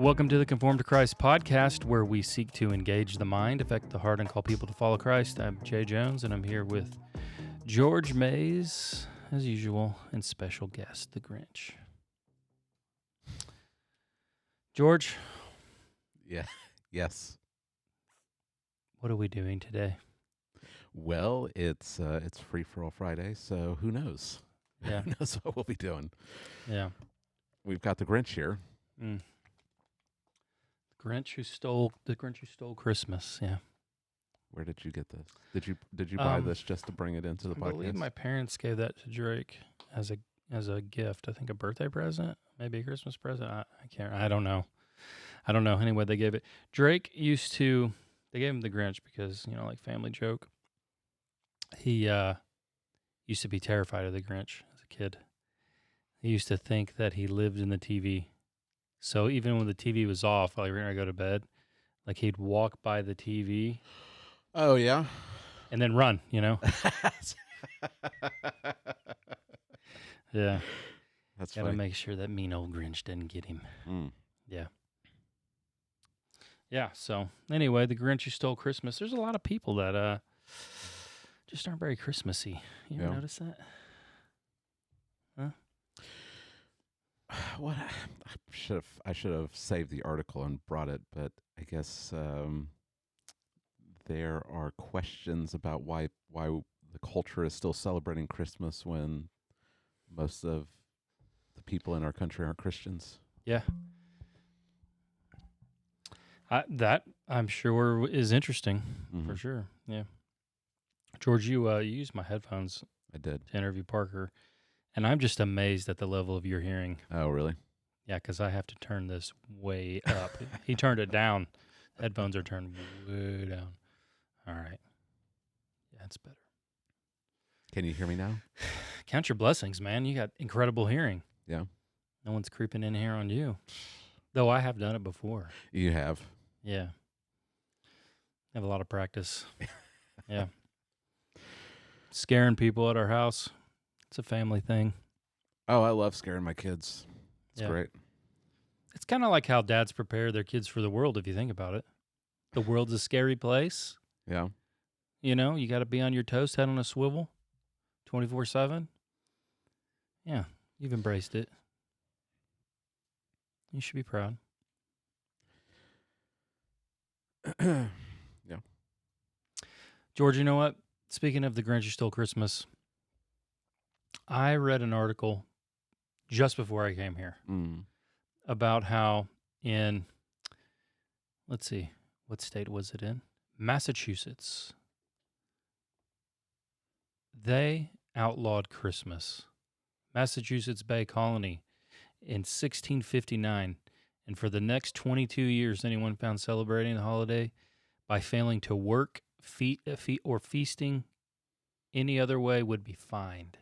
Welcome to the Conformed to Christ podcast, where we seek to engage the mind, affect the heart, and call people to follow Christ. I'm Jay Jones, and I'm here with George Mays, as usual, and special guest, the Grinch. George, Yeah. Yes. what are we doing today? Well, it's Free for All Friday, so who knows? Yeah. Who knows what we'll be doing? Yeah. We've got the Grinch here. The Grinch who stole Christmas. Yeah. Where did you get this? Did you buy this just to bring it into the I podcast? believe my parents gave that to Drake as a gift. I think a birthday present, maybe a Christmas present. I can't. I don't know. Anyway, they gave it. Drake they gave him the Grinch because, like family joke. He used to be terrified of the Grinch as a kid. He used to think that he lived in the TV. So even when the TV was off, while we were going to go to bed, like he'd walk by the TV. Oh, yeah? And then run, Yeah. That's Gotta funny. make sure that mean old Grinch didn't get him. Yeah. Yeah, so anyway, the Grinch who stole Christmas. There's a lot of people that just aren't very Christmassy. You ever notice that? Huh? What I should have saved the article and brought it, but I guess there are questions about why the culture is still celebrating Christmas when most of the people in our country aren't Christians. Yeah. That, I'm sure, is interesting, for sure. Yeah. George, you used my headphones I did. to interview Parker, and I'm just amazed at the level of your hearing. Oh, really? Yeah, because I have to turn this way up. He turned it down. Headphones are turned way down. All right. Yeah, it's better. Can you hear me now? Count your blessings, man. You got incredible hearing. Yeah. No one's creeping in here on you. Though I have done it before. You have. Yeah. I have a lot of practice. Yeah. Scaring people at our house. It's a family thing. Oh, I love scaring my kids. It's great. It's kind of like how dads prepare their kids for the world, if you think about it. The world's a scary place. Yeah. You got to be on your toes, head on a swivel, 24/7. Yeah, you've embraced it. You should be proud. Yeah. George, you know what? Speaking of the Grinch who stole Christmas, I read an article just before I came here about how let's see, what state was it in? Massachusetts. They outlawed Christmas. Massachusetts Bay Colony in 1659. And for the next 22 years, anyone found celebrating the holiday by failing to work, or feasting any other way would be fined.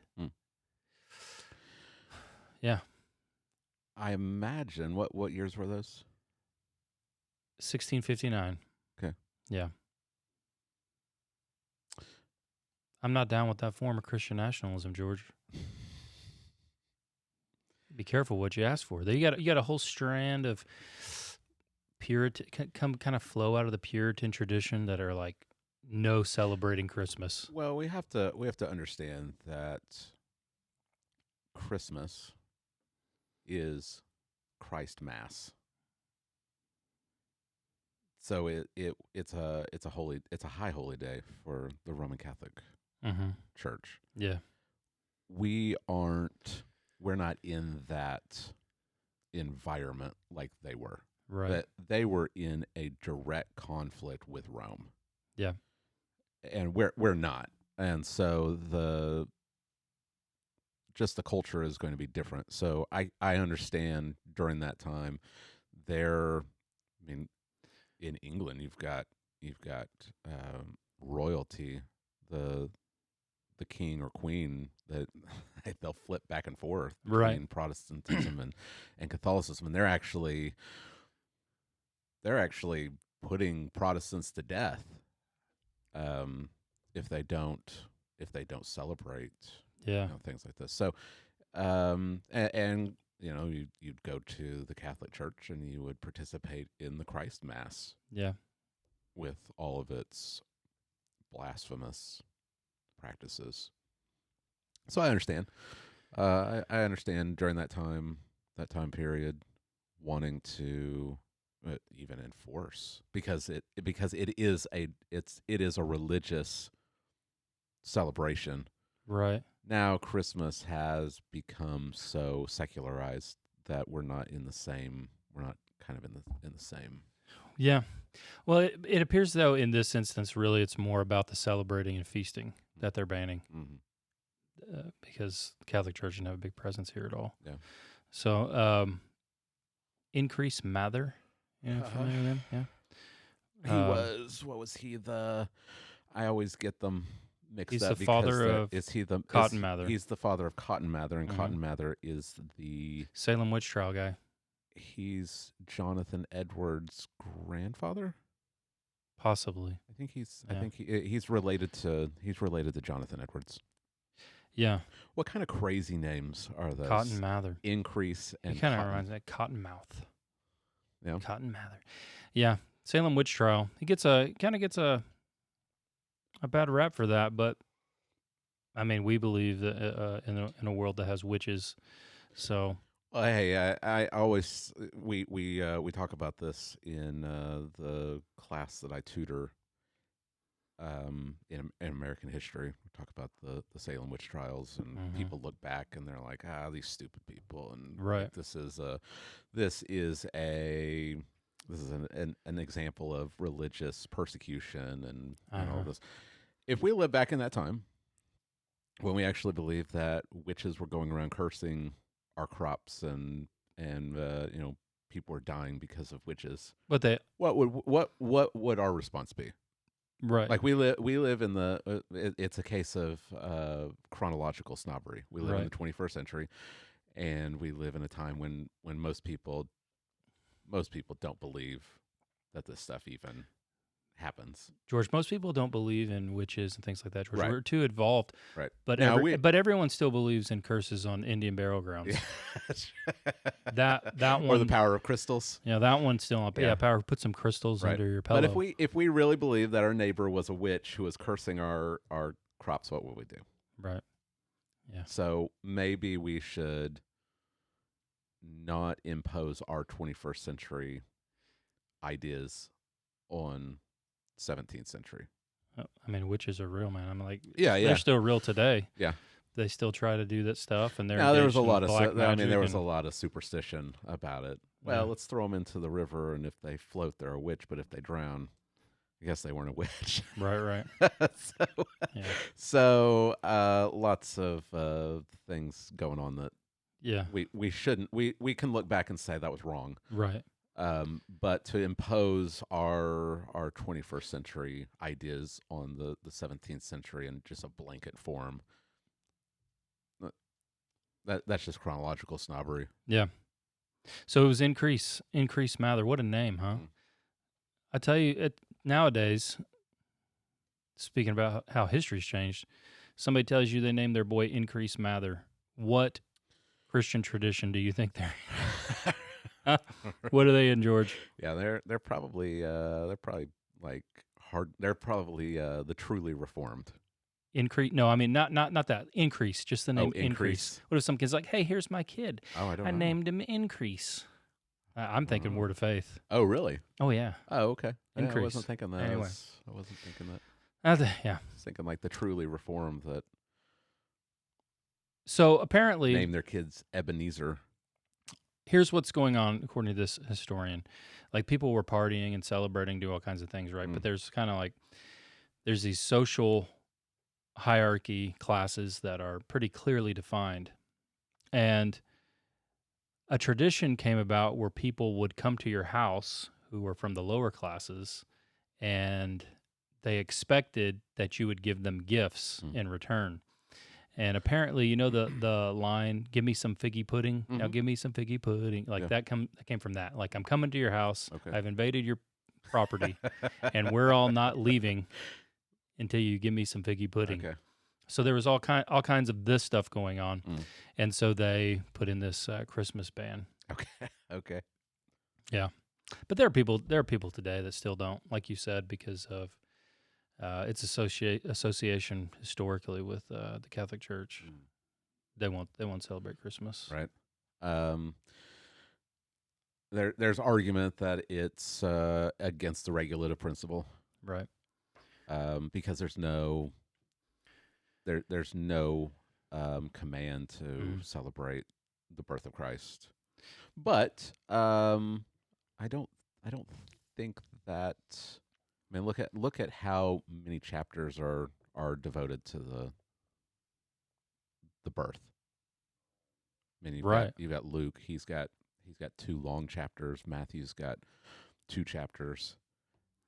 Yeah. I imagine, what years were those? 1659. Okay. Yeah. I'm not down with that form of Christian nationalism, George. Be careful what you ask for. You got a whole strand of Puritan kind of flow out of the Puritan tradition that are like no celebrating Christmas. Well, we have to understand that Christmas is Christ Mass. So it's a high holy day for the Roman Catholic Church. Yeah. We're not in that environment like they were. Right. But they were in a direct conflict with Rome. Yeah. And we're not. And so the culture is going to be different. So I understand during that time in England you've got royalty, the king or queen that they'll flip back and forth between Protestantism and Catholicism, and they're actually putting Protestants to death if they don't celebrate Yeah. things like this. So and you'd go to the Catholic Church and you would participate in the Christ Mass Yeah. with all of its blasphemous practices. So I understand. I understand during that time period, wanting to even enforce because it is a religious celebration. Right. Now Christmas has become so secularized that we're not kind of in the same. Yeah. Well, it appears, though, in this instance, really, it's more about the celebrating and feasting that they're banning, because the Catholic Church didn't have a big presence here at all. Yeah. So, Increase Mather, familiar with him? Yeah. What was he? I always get them mixed He's up. the father of Cotton Mather. He's the father of Cotton Mather, and Cotton Mather is the Salem witch trial guy. He's Jonathan Edwards' grandfather. Possibly. I think he's related to Jonathan Edwards. Yeah. What kind of crazy names are those? Cotton Mather. Increase and He kind of reminds me of Cottonmouth. Yeah. Cotton Mather. Yeah. Salem witch trial. He gets a bad rap for that, but I mean, we believe that in a world that has witches. So. Well, hey, I always we talk about this in the class that I tutor in American history. We talk about the Salem witch trials, and people look back and they're like, these stupid people, and right. Like, this is an example of religious persecution and all this. If we live back in that time when we actually believed that witches were going around cursing our crops and people were dying because of witches, what would our response be? Right. Like we live in the it's a case of chronological snobbery. We live in the 21st century, and we live in a time when most people don't believe that this stuff even happens. George, most people don't believe in witches and things like that, George. Right. We're too involved. Right. But but everyone still believes in curses on Indian burial grounds. Yeah. that one, or the power of crystals. Yeah, that one's still up. Yeah, power. Put some crystals under your pillow. But if we really believe that our neighbor was a witch who was cursing our crops, what would we do? Right. Yeah. So maybe we should not impose our 21st century ideas on 17th century. I mean, witches are real, man. I'm like, they're still real today. Yeah, they still try to do that stuff, and they're there was a lot of there was a lot of superstition about it. Well, let's throw them into the river, and if they float, they're a witch. But if they drown, I guess they weren't a witch. Right. So lots of things going on that we shouldn't. We can look back and say that was wrong. Right. But to impose our 21st century ideas on the 17th century in just a blanket form, that's just chronological snobbery. Yeah. So it was Increase Mather. What a name, huh? I tell you, nowadays, speaking about how history's changed, somebody tells you they named their boy Increase Mather. What Christian tradition do you think they're What are they in, George? Yeah, they're probably like hard. They're probably the truly reformed. Increase? No, I mean not that. Increase, just the name Increase. What if some kid's like, "Hey, here's my kid. Oh, I named him Increase." I'm thinking Word of Faith. Oh, really? Oh, yeah. Oh, okay. Increase. I wasn't thinking that. Anyway. I wasn't thinking that. Yeah. I was thinking like the truly reformed that. So apparently, name their kids Ebenezer. Here's what's going on, according to this historian. Like, people were partying and celebrating, do all kinds of things, right? But there's kind of like, there's these social hierarchy classes that are pretty clearly defined. And a tradition came about where people would come to your house who were from the lower classes, and they expected that you would give them gifts in return. And apparently, the line, "Give me some figgy pudding." Now, give me some figgy pudding. Like that came from that. Like, I'm coming to your house. Okay. I've invaded your property, and we're all not leaving until you give me some figgy pudding. Okay. So there was all kinds of this stuff going on, Mm. and so they put in this Christmas ban. Okay. Okay. Yeah, but there are people today that still don't, like you said, because of its association historically with the Catholic Church. Mm. They won't celebrate Christmas. Right. Um, there's argument that it's against the regulative principle, Right. because there's no command to Mm. celebrate the birth of Christ. But I don't think that. I mean, look at how many chapters are devoted to the birth. I mean, Right. you've got Luke. He's got two long chapters. Matthew's got two chapters.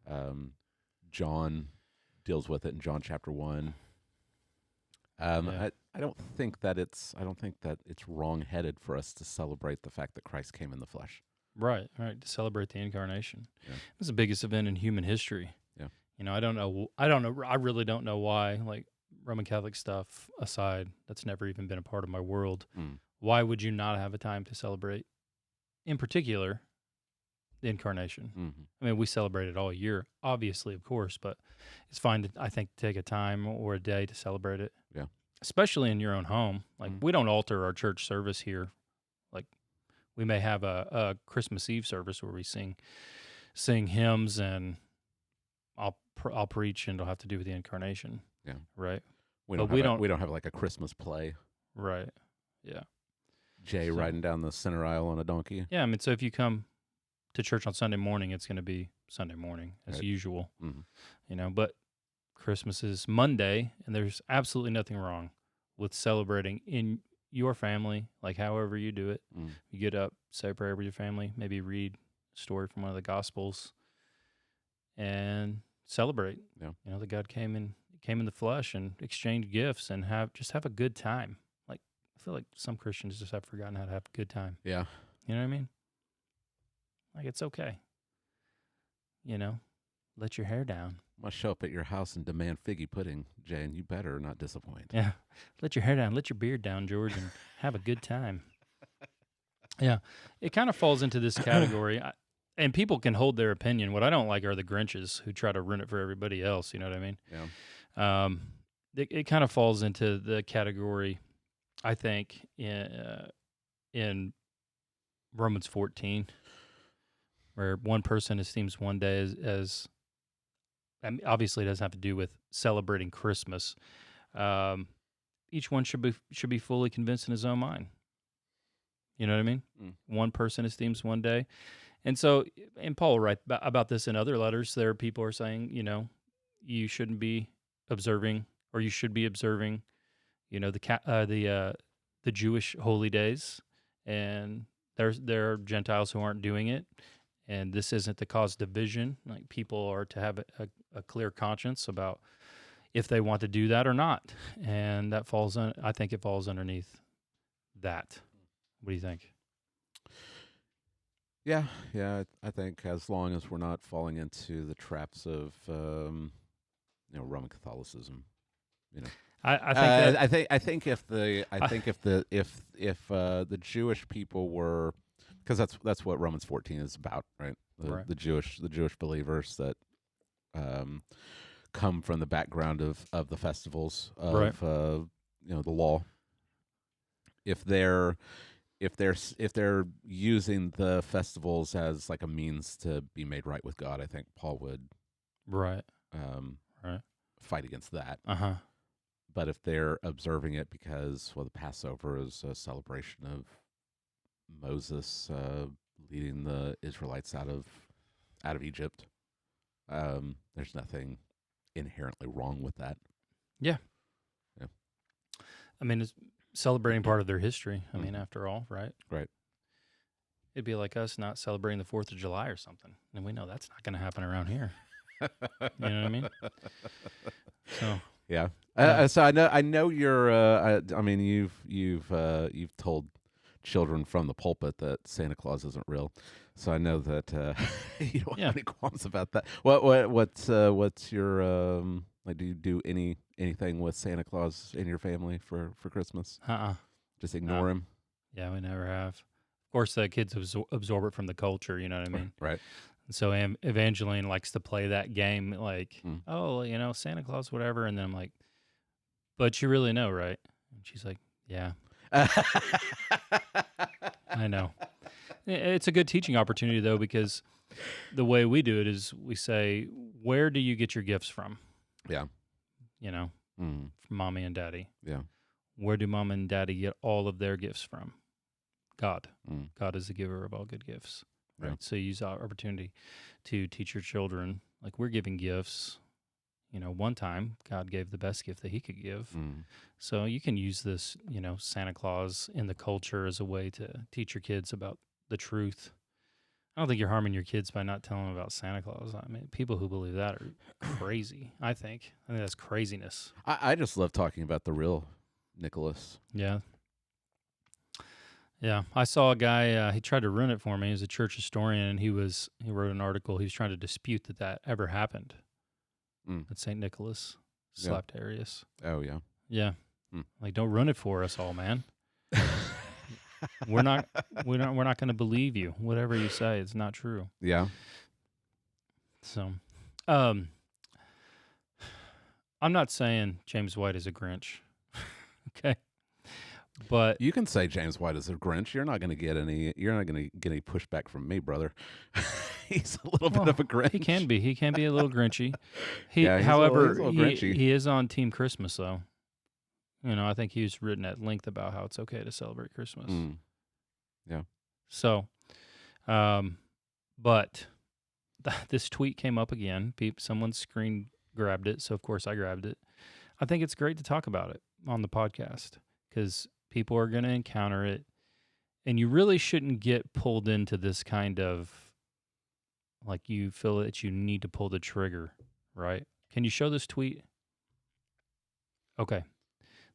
Um, John deals with it in John chapter 1. Yeah. I don't think that it's wrong headed for us to celebrate the fact that Christ came in the flesh. Right. Right. To celebrate the incarnation. Yeah. It's the biggest event in human history. Yeah. I don't know. I don't know. I really don't know why. Like Roman Catholic stuff aside, that's never even been a part of my world. Mm. Why would you not have a time to celebrate, in particular, the incarnation? Mm-hmm. I mean, we celebrate it all year, obviously, of course, but it's fine to, I think, take a time or a day to celebrate it. Yeah. Especially in your own home. Like, we don't alter our church service here. Like, we may have a Christmas Eve service where we sing hymns, and I'll preach, and it'll have to do with the incarnation. Yeah. Right. We But don't have like a Christmas play. Right. Yeah. Jay So- riding down the center aisle on a donkey. Yeah. I mean, so if you come to church on Sunday morning, it's going to be Sunday morning as Right. usual. Mm-hmm. But Christmas is Monday, and there's absolutely nothing wrong with celebrating in your family, like however you do it. Mm. You get up, say a prayer with your family, maybe read a story from one of the Gospels, and celebrate. Yeah. That God came in the flesh and exchanged gifts and have a good time. Like, I feel like some Christians just have forgotten how to have a good time. Yeah. You know what I mean? Like, it's okay. Let your hair down. I'm gonna show up at your house and demand figgy pudding, Jay, and you better not disappoint. Yeah. Let your hair down. Let your beard down, George, and have a good time. Yeah. It kind of falls into this category. And people can hold their opinion. What I don't like are the Grinches who try to ruin it for everybody else. You know what I mean? Yeah. It kind of falls into the category, I think, in Romans 14, where one person esteems one day as I mean, obviously it doesn't have to do with celebrating Christmas. Each one should be fully convinced in his own mind. You know what I mean? Mm. One person esteems one day. And so, and Paul will write about this in other letters. There are people who are saying, you shouldn't be observing, or you should be observing, the Jewish holy days, and there are Gentiles who aren't doing it, and this isn't to cause division. Like, people are to have a clear conscience about if they want to do that or not, and that falls on. I think it falls underneath that. What do you think? Yeah. I think as long as we're not falling into the traps of Roman Catholicism, I think if the Jewish people were, because that's what Romans 14 is about, right? Right. The Jewish believers that come from the background of the festivals of Right. The law. If they're using the festivals as like a means to be made right with God, I think Paul would Right. fight against that. Uh-huh. But if they're observing it because, the Passover is a celebration of Moses leading the Israelites out of Egypt, there's nothing inherently wrong with that. Yeah. Yeah. I mean, it's celebrating part of their history. I mean, Mhm. after all, right? Right. It'd be like us not celebrating the 4th of July or something. And we know that's not going to happen around here. You know what I mean? So, Yeah. Yeah. So I know you're. I mean, you've told children from the pulpit that Santa Claus isn't real. So I know that you don't Yeah. have any qualms about that. What's your like? Do you do any anything with Santa Claus in your family for Christmas? Just ignore him. Yeah, we never have. Of course, the kids absorb it from the culture. You know what I mean? Right. And so Evangeline likes to play that game, like, oh, Santa Claus, whatever. And then I'm like, but you really know, right? And she's like, yeah, I know. It's a good teaching opportunity, though, because the way we do it is we say, where do you get your gifts from? Yeah. From mommy and daddy. Yeah. Where do mom and daddy get all of their gifts from? God. God is the giver of all good gifts. Right. Yeah. So you use our opportunity to teach your children, like we're giving gifts. One time God gave the best gift that he could give. So you can use this, Santa Claus in the culture as a way to teach your kids about the truth. I don't think you're harming your kids by not telling them about Santa Claus. I mean, people who believe that are crazy, I think that's craziness. I just love talking about the real Nicholas. Yeah. Yeah. I saw a guy, he tried to ruin it for me. He's a church historian, and he wrote an article. He was trying to dispute that ever happened. That St. Nicholas slapped Arius. Oh, yeah. Yeah. Like, don't ruin it for us all, man. We're not going to believe you. Whatever you say, it's not true. Yeah. So, I'm not saying James White is a Grinch. Okay. But you can say James White is a Grinch. You're not going to get any pushback from me, brother. He's a little bit of a Grinch. He can be a little Grinchy. However, he is on Team Christmas, though. I think he's written at length about how it's okay to celebrate Christmas. Yeah. So, but this tweet came up again. Someone screen grabbed it, so of course I grabbed it. I think it's great to talk about it on the podcast because people are going to encounter it, and you really shouldn't get pulled into this kind of, like, you feel that you need to pull the trigger, right? Can you show this tweet? Okay.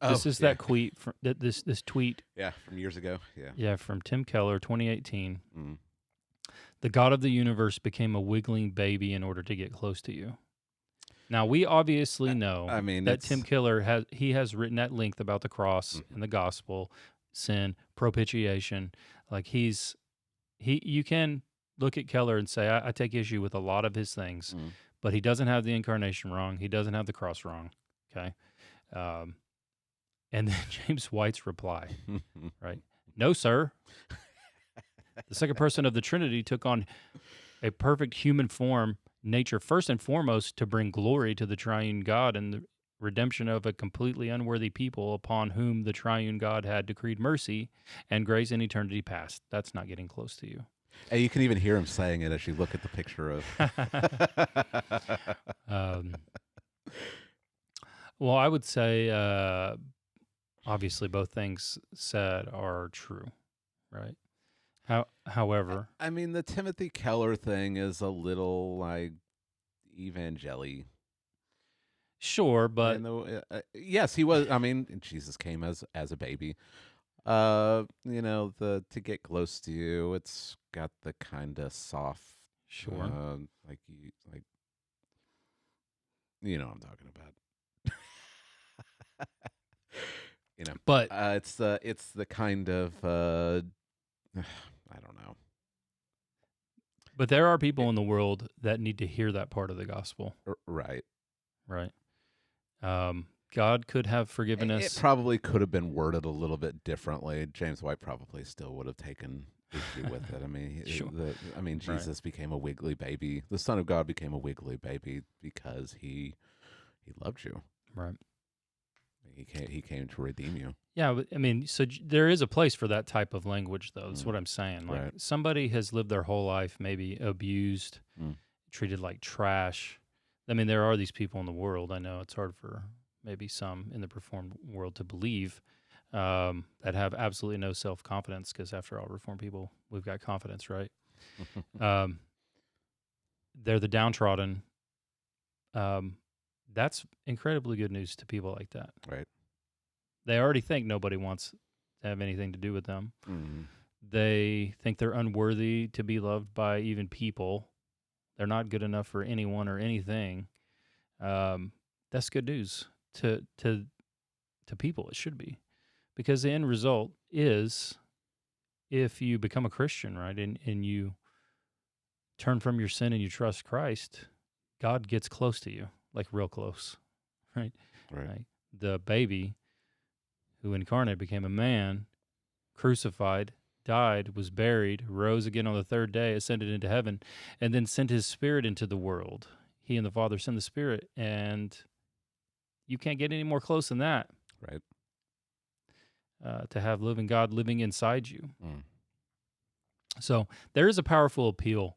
This is that tweet. This tweet. Yeah, from years ago. Yeah. Yeah, from Tim Keller, 2018. The God of the universe became a wiggling baby in order to get close to you. Now, we obviously know that Tim Keller has written at length about the cross and the gospel, sin, propitiation. Like you can look at Keller and say, I take issue with a lot of his things, but he doesn't have the incarnation wrong. He doesn't have the cross wrong. Okay. And then James White's reply, right? No, sir. The second person of the Trinity took on a perfect human form, nature, first and foremost, to bring glory to the triune God and the redemption of a completely unworthy people upon whom the triune God had decreed mercy and grace in eternity past. That's not getting close to you. And you can even hear him saying it as you look at the picture of. Well, I would say, obviously, both things said are true, right? However, the Timothy Keller thing is a little like evangelical. Sure, but yes, he was. Jesus came as a baby. To get close to you, it's got the kind of soft. Sure. You know what I'm talking about. But it's the kind of I don't know. But there are people in the world that need to hear that part of the gospel. Right. God could have forgiven us. It probably could have been worded a little bit differently. James White probably still would have taken issue with it. Sure. Jesus became a wiggly baby. The Son of God became a wiggly baby because he loved you. Right. He came to redeem you. Yeah, but so there is a place for that type of language, though. That's what I'm saying. Like somebody has lived their whole life, maybe abused, treated like trash. There are these people in the world. I know it's hard for maybe some in the Reformed world to believe that have absolutely no self-confidence because, after all, Reformed people, we've got confidence, right? They're the downtrodden. That's incredibly good news to people like that. Right. They already think nobody wants to have anything to do with them. They think they're unworthy to be loved by even people. They're not good enough for anyone or anything. That's good news to people. It should be, because the end result is, if you become a Christian, right, and you turn from your sin and you trust Christ, God gets close to you, like real close, right? Right. Like the baby who incarnate became a man, crucified, died, was buried, rose again on the third day, ascended into heaven, and then sent his Spirit into the world. He and the Father send the Spirit, and you can't get any more close than that. Right. To have living God living inside you. Mm. So there is a powerful appeal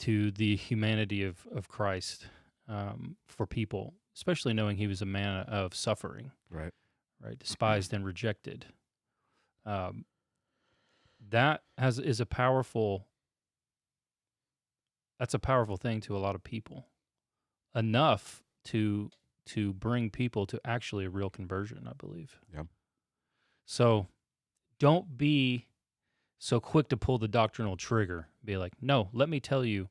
to the humanity of Christ for people, especially knowing he was a man of suffering, Right. Despised and rejected. That is a powerful. That's a powerful thing to a lot of people, enough to bring people to actually a real conversion, I believe. Yeah. So don't be so quick to pull the doctrinal trigger. Be like, no, let me tell you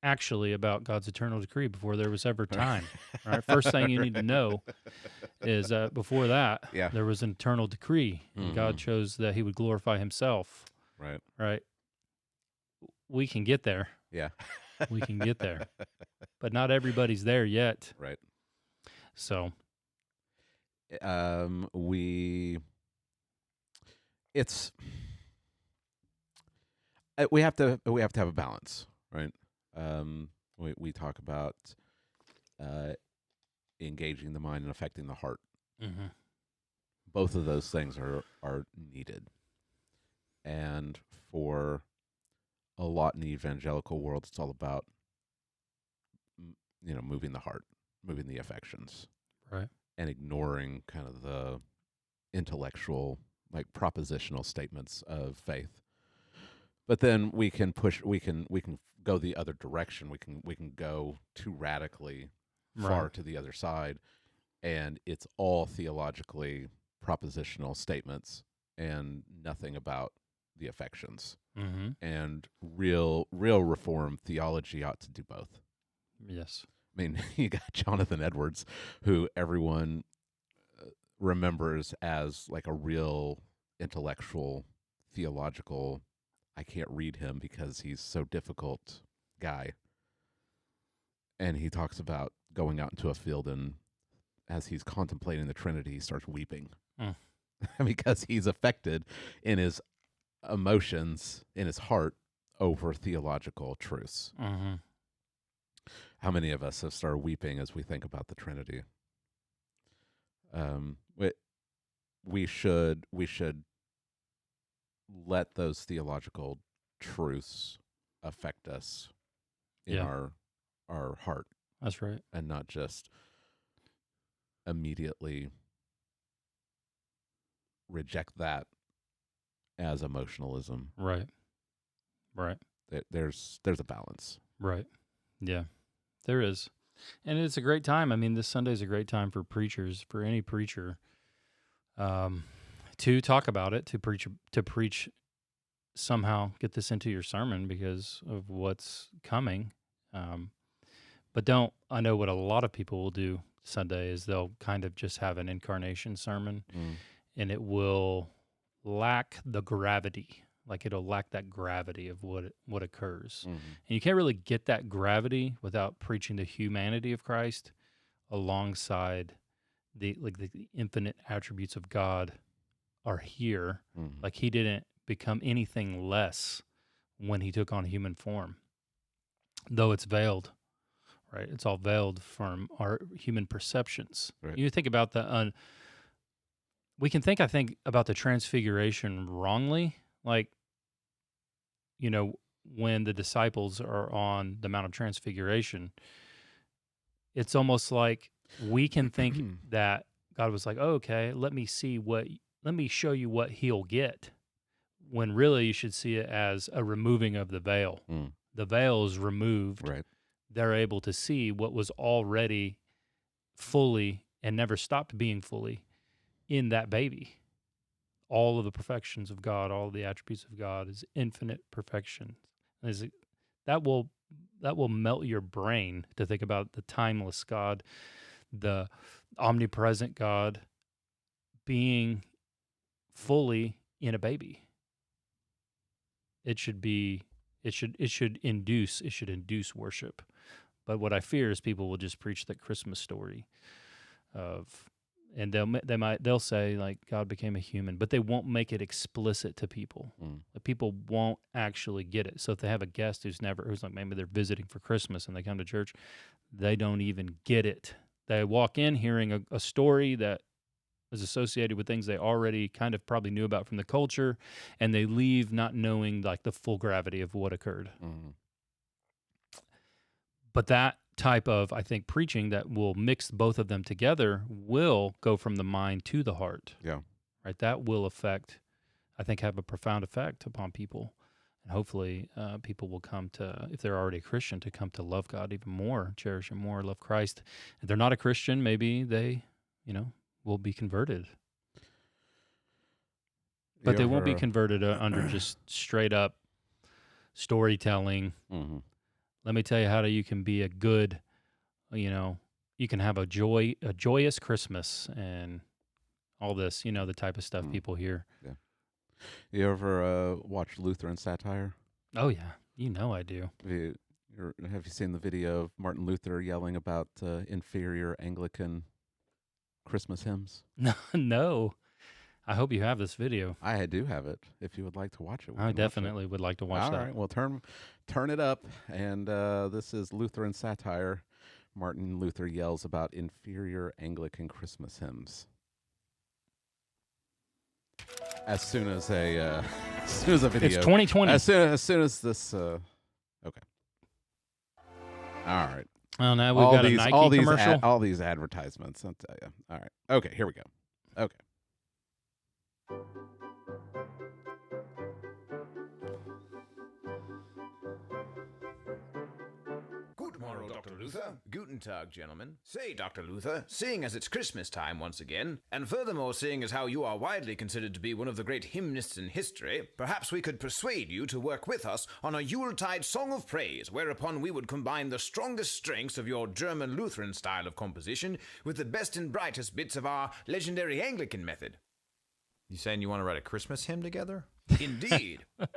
actually about God's eternal decree before there was ever time. Right? First thing you need to know is before that, Yeah. there was an eternal decree, and God chose that he would glorify himself. Right. Right? We can get there. Yeah. We can get there. But not everybody's there yet. Right. So, it's we have to have a balance, right? We talk about engaging the mind and affecting the heart. mm-hmm. Both of those things are needed, and for a lot in the evangelical world, it's all about moving the heart, moving the affections, Right, and ignoring kind of the intellectual, like propositional statements of faith. But then we can go the other direction. We can go too radically far right. to the other side, and it's all theologically propositional statements and nothing about the affections. Mm-hmm. And real reform theology ought to do both. Yes. I mean, you got Jonathan Edwards, who everyone remembers as like a real intellectual, theological, I can't read him because he's so difficult guy. And he talks about going out into a field, and as he's contemplating the Trinity, he starts weeping because he's affected in his emotions, in his heart, over theological truths. Mm-hmm. How many of us have started weeping as we think about the Trinity? We should let those theological truths affect us in our heart. That's right. And not just immediately reject that as emotionalism. Right. Right. There's a balance. Right. Yeah, there is. And it's a great time. I mean, this Sunday is a great time for preachers, for any preacher, to talk about it, to preach somehow, get this into your sermon because of what's coming. But I know what a lot of people will do Sunday is they'll kind of just have an incarnation sermon, and it will lack the gravity. Like it'll lack that gravity of what occurs. And you can't really get that gravity without preaching the humanity of Christ alongside the infinite attributes of God are here. Like he didn't become anything less when he took on human form, though it's veiled, right? It's all veiled from our human perceptions. Right. You think about we can think, I think, about the transfiguration wrongly. Like, when the disciples are on the Mount of Transfiguration, it's almost like we can think that God was like, oh, okay, let me show you what he'll get. When really you should see it as a removing of the veil. The veil is removed. Right. They're able to see what was already fully and never stopped being fully in that baby. All of the perfections of God, all of the attributes of God is infinite perfection. That will melt your brain to think about the timeless God, the omnipresent God being fully in a baby. It should induce worship. But what I fear is people will just preach the Christmas story of, and they'll say like God became a human, but they won't make it explicit to people. The people won't actually get it. So if they have a guest who's like, maybe they're visiting for Christmas and they come to church, they don't even get it. They walk in hearing a story that is associated with things they already kind of probably knew about from the culture, and they leave not knowing like the full gravity of what occurred. But that type of, I think, preaching that will mix both of them together will go from the mind to the heart. Yeah. Right. That will have a profound effect upon people. And hopefully people will come to, if they're already a Christian, to come to love God even more, cherish Him more, love Christ. If they're not a Christian, maybe they, will be converted. But they won't be converted under just straight up storytelling. Let me tell you you can be a good, you can have a joyous Christmas and all this, the type of stuff people hear. Yeah. You ever watch Lutheran satire? Oh yeah, I do. Have you seen the video of Martin Luther yelling about inferior Anglican Christmas hymns? No. I hope you have this video. I do have it. If you would like to watch it, I definitely would like to watch that. All right. Well, turn it up. And this is Lutheran satire. Martin Luther yells about inferior Anglican Christmas hymns. As soon as a video. It's 2020. As soon as this. Okay. All right. Oh, now we've got a Nike commercial. All these advertisements. I'll tell you. All right. Okay. Here we go. Okay. Good morrow, Dr. Luther. Guten Tag, gentlemen. Say, Dr. Luther, seeing as it's Christmas time once again, and furthermore seeing as how you are widely considered to be one of the great hymnists in history, perhaps we could persuade you to work with us on a Yuletide song of praise, whereupon we would combine the strongest strengths of your German Lutheran style of composition with the best and brightest bits of our legendary Anglican method. You saying you want to write a Christmas hymn together? Indeed. All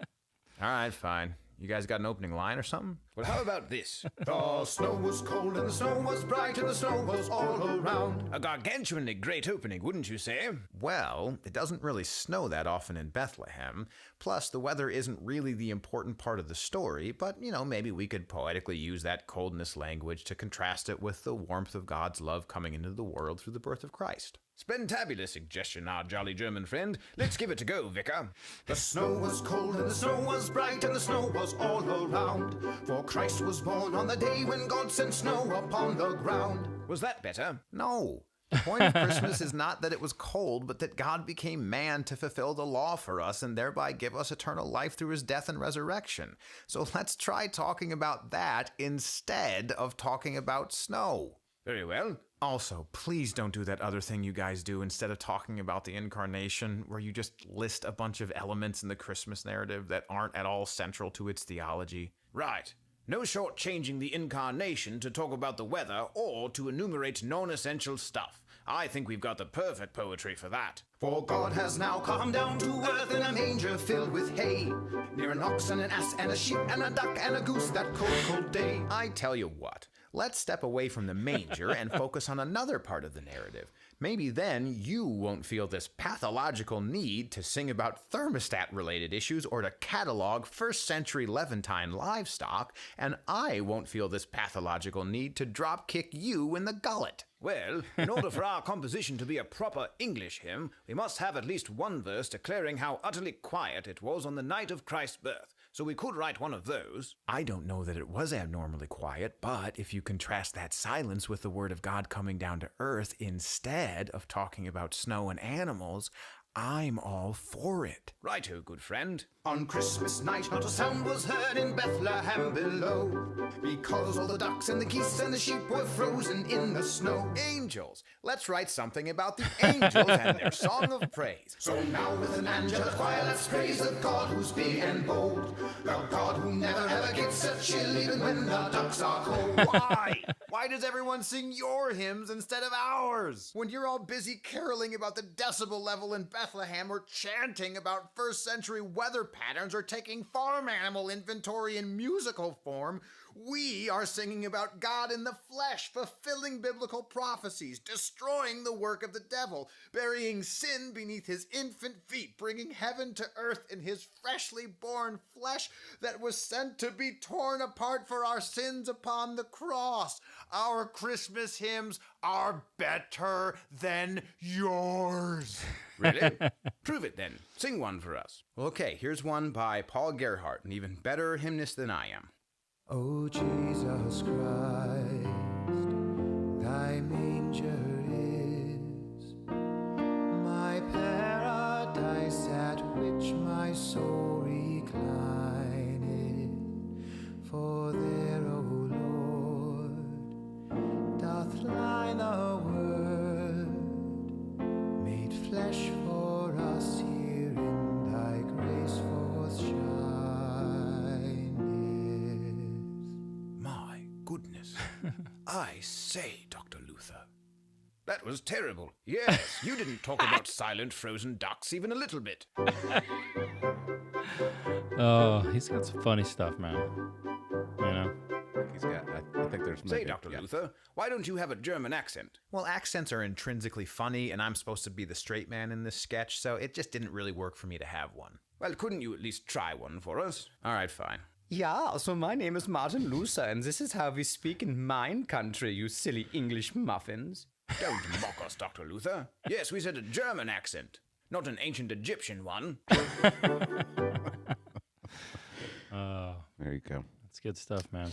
right, fine. You guys got an opening line or something? Well, how about this? The snow was cold and the snow was bright and the snow was all around. A gargantuanly great opening, wouldn't you say? Well, it doesn't really snow that often in Bethlehem. Plus, the weather isn't really the important part of the story, but, maybe we could poetically use that coldness language to contrast it with the warmth of God's love coming into the world through the birth of Christ. Spentabulous suggestion, our jolly German friend. Let's give it a go, Vicar. The snow was cold and the snow was bright and the snow was all around. For Christ was born on the day when God sent snow upon the ground. Was that better? No. The point of Christmas is not that it was cold, but that God became man to fulfill the law for us and thereby give us eternal life through his death and resurrection. So let's try talking about that instead of talking about snow. Very well. Also, please don't do that other thing you guys do instead of talking about the incarnation, where you just list a bunch of elements in the Christmas narrative that aren't at all central to its theology. Right. No shortchanging the incarnation to talk about the weather or to enumerate non-essential stuff. I think we've got the perfect poetry for that. For God has now come down to earth in a manger filled with hay, near an ox and an ass and a sheep and a duck and a goose that cold, cold day. I tell you what. Let's step away from the manger and focus on another part of the narrative. Maybe then you won't feel this pathological need to sing about thermostat-related issues or to catalog first-century Levantine livestock, and I won't feel this pathological need to drop-kick you in the gullet. Well, in order for our composition to be a proper English hymn, we must have at least one verse declaring how utterly quiet it was on the night of Christ's birth. So we could write one of those. I don't know that it was abnormally quiet, but if you contrast that silence with the word of God coming down to earth instead of talking about snow and animals, I'm all for it. Righto, good friend. On Christmas night, not a sound was heard in Bethlehem below, because all the ducks and the geese and the sheep were frozen in the snow. Angels. Let's write something about the angels and their song of praise. So now with an angelic choir, let's praise the God who's big and bold, the God who never ever gets a chill even when the ducks are cold. Why? Why does everyone sing your hymns instead of ours? When you're all busy caroling about the decibel level in Bethlehem, or chanting about first century weather patterns, or taking farm animal inventory in musical form, we are singing about God in the flesh, fulfilling biblical prophecies, destroying the work of the devil, burying sin beneath his infant feet, bringing heaven to earth in his freshly born flesh that was sent to be torn apart for our sins upon the cross. Our Christmas hymns are better than yours. Really? Prove it then. Sing one for us. Okay, here's one by Paul Gerhardt, an even better hymnist than I am. O Jesus Christ, thy manger is my paradise at which my soul reclineth. For there, O Lord, doth lie the Word, made flesh for us here in thy grace forth shineth. My goodness. I say, Dr. Luther. That was terrible. Yes, you didn't talk about silent frozen ducks even a little bit. Oh, he's got some funny stuff, man. You know? He's got. I think there's. Say, Dr. Luther, why don't you have a German accent? Well, accents are intrinsically funny, and I'm supposed to be the straight man in this sketch, so it just didn't really work for me to have one. Well, couldn't you at least try one for us? All right, fine. Yeah, so my name is Martin Luther, and this is how we speak in mine country, you silly English muffins. Don't mock us, Dr. Luther. Yes, we said a German accent, not an ancient Egyptian one. There you go. That's good stuff, man.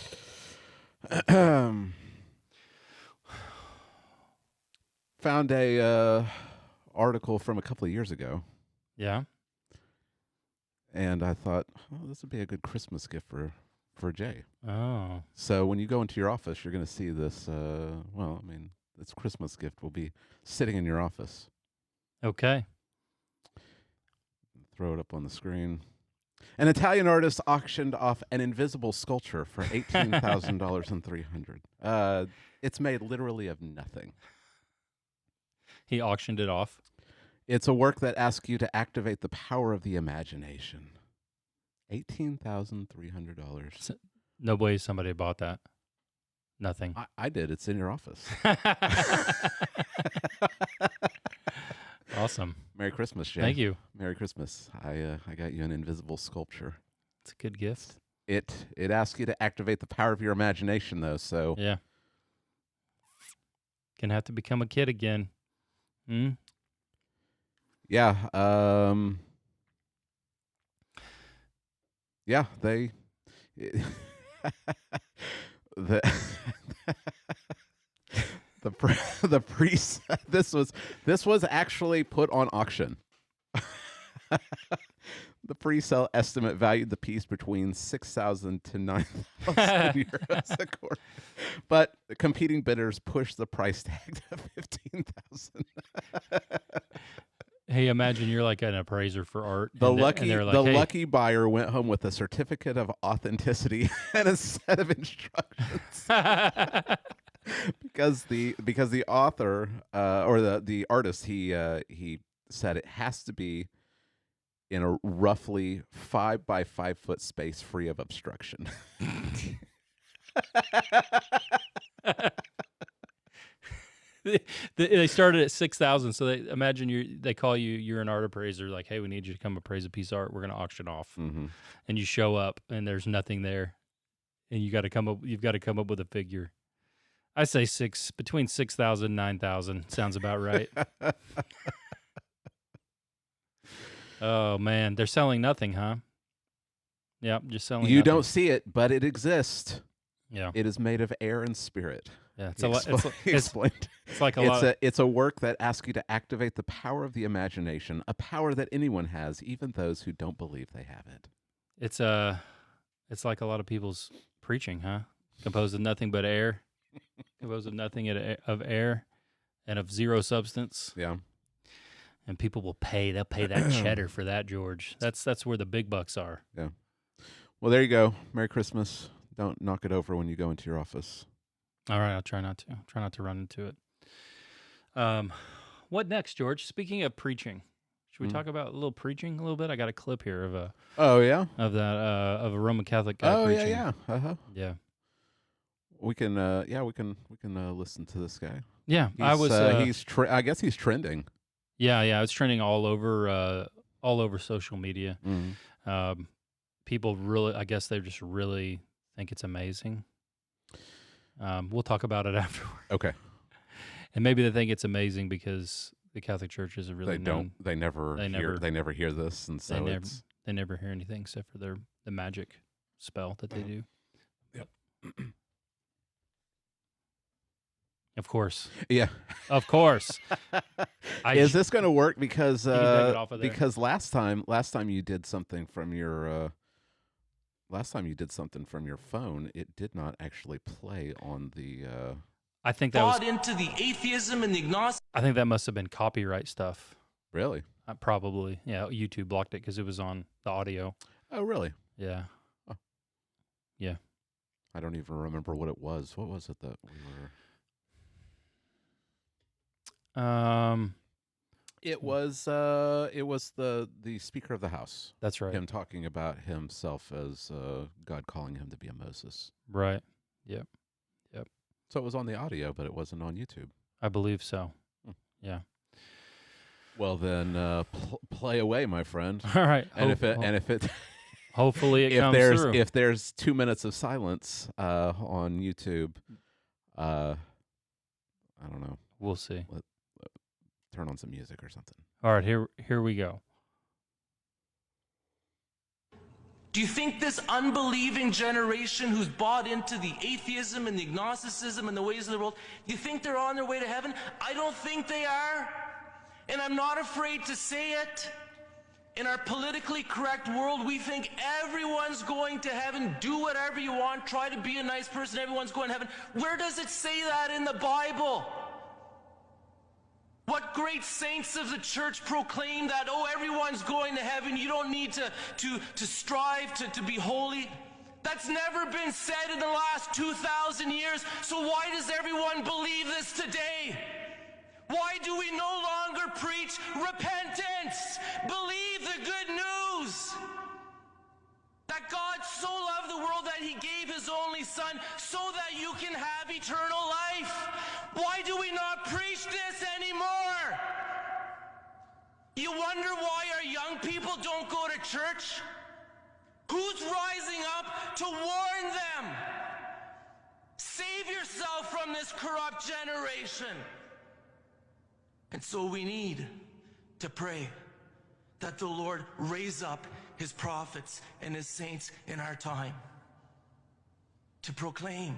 Found a article from a couple of years ago, Yeah? and I thought, oh, this would be a good Christmas gift for Jay. Oh. So when you go into your office, you're going to see this. This Christmas gift will be sitting in your office. Okay. Throw it up on the screen. An Italian artist auctioned off an invisible sculpture for $18,300. It's made literally of nothing. He auctioned it off. It's a work that asks you to activate the power of the imagination. $18,300. No way somebody bought that. Nothing. I did. It's in your office. Awesome. Merry Christmas, Jay. Thank you. Merry Christmas. I got you an invisible sculpture. It's a good gift. It asks you to activate the power of your imagination, though. So Yeah. Gonna have to become a kid again. Hmm? yeah, yeah, they the the priest. This was actually put on auction. The pre-sale estimate valued the piece between 6,000 to 9,000 euros a quarter, but the competing bidders pushed the price tag to 15,000. Hey, imagine you're like an appraiser for art. The and lucky they're like, hey, lucky buyer went home with a certificate of authenticity and a set of instructions. because the author or the artist he said it has to be in a roughly 5 by 5 foot space free of obstruction. They started at 6,000, so they imagine they call you. You're an art appraiser. Like, hey, we need you to come appraise a piece of art. We're going to auction off, Mm-hmm. and you show up, and there's nothing there, and you got to come up. You've got to come up with a figure. I say between 6,000 and 9,000 sounds about right. Oh man, they're selling nothing, huh? Yep, just selling. You nothing. don't see it, but it exists. Yeah. It is made of air and spirit. Yeah, it's He a lot. he explained. It's like a lot. It's a work that asks you to activate the power of the imagination, a power that anyone has, even those who don't believe they have it. It's like a lot of people's preaching, huh? Composed of nothing but air, composed of nothing of air, and of zero substance. Yeah. And people will pay. They'll pay that cheddar for that, George. That's where the big bucks are. Yeah. Well, there you go. Merry Christmas. Don't knock it over when you go into your office. All right, I'll try not to. Try not to run into it. What next, George? Speaking of preaching, should we talk about a little preaching a little bit? I got a clip here of a Oh yeah. of that of a Roman Catholic guy preaching. yeah. Uh-huh. Yeah. We can we can listen to this guy. Yeah, I was I guess he's trending. Yeah, it's trending all over social media. Mm-hmm. People really, I guess they just really think it's amazing. We'll talk about it afterward. Okay. And maybe they think it's amazing because the Catholic Church is a really they never hear this, and so they never hear anything except for the magic spell that they do. Yep. Of course. Yeah. Of course. Is this going to work? Because take it off of there. because last time you did something from your phone, it did not actually play on the. I think that was into the atheism and the agnostic. I think that must have been copyright stuff. Really? Probably. Yeah, YouTube blocked it because it was on the audio. Oh, really? Yeah. Oh. Yeah. I don't even remember what it was. What was it that we were? It was the Speaker of the House. That's right. Him talking about himself as God calling him to be a Moses. Right. Yep. So it was on the audio, but it wasn't on YouTube. I believe so. Yeah. Well, then play away, my friend. All right. And if it hopefully it comes through. If there's 2 minutes of silence on YouTube, I don't know. We'll see. Turn on some music or something. All right, here we go. Do you think this unbelieving generation who's bought into the atheism and the agnosticism and the ways of the world, do you think they're on their way to heaven? I don't think they are. And I'm not afraid to say it. In our politically correct world, we think everyone's going to heaven. Do whatever you want. Try to be a nice person. Everyone's going to heaven. Where does it say that in the Bible? What great saints of the church proclaim that, oh, everyone's going to heaven. You don't need to strive to be holy. That's never been said in the last 2,000 years. So why does everyone believe this today? Why do we no longer preach repentance? Believe the good news. That God so loved the world that he gave his only son so that you can have eternal life. Why do we not preach this anymore? You wonder why our young people don't go to church? Who's rising up to warn them? Save yourself from this corrupt generation. And so we need to pray that the Lord raise up his prophets and his saints in our time to proclaim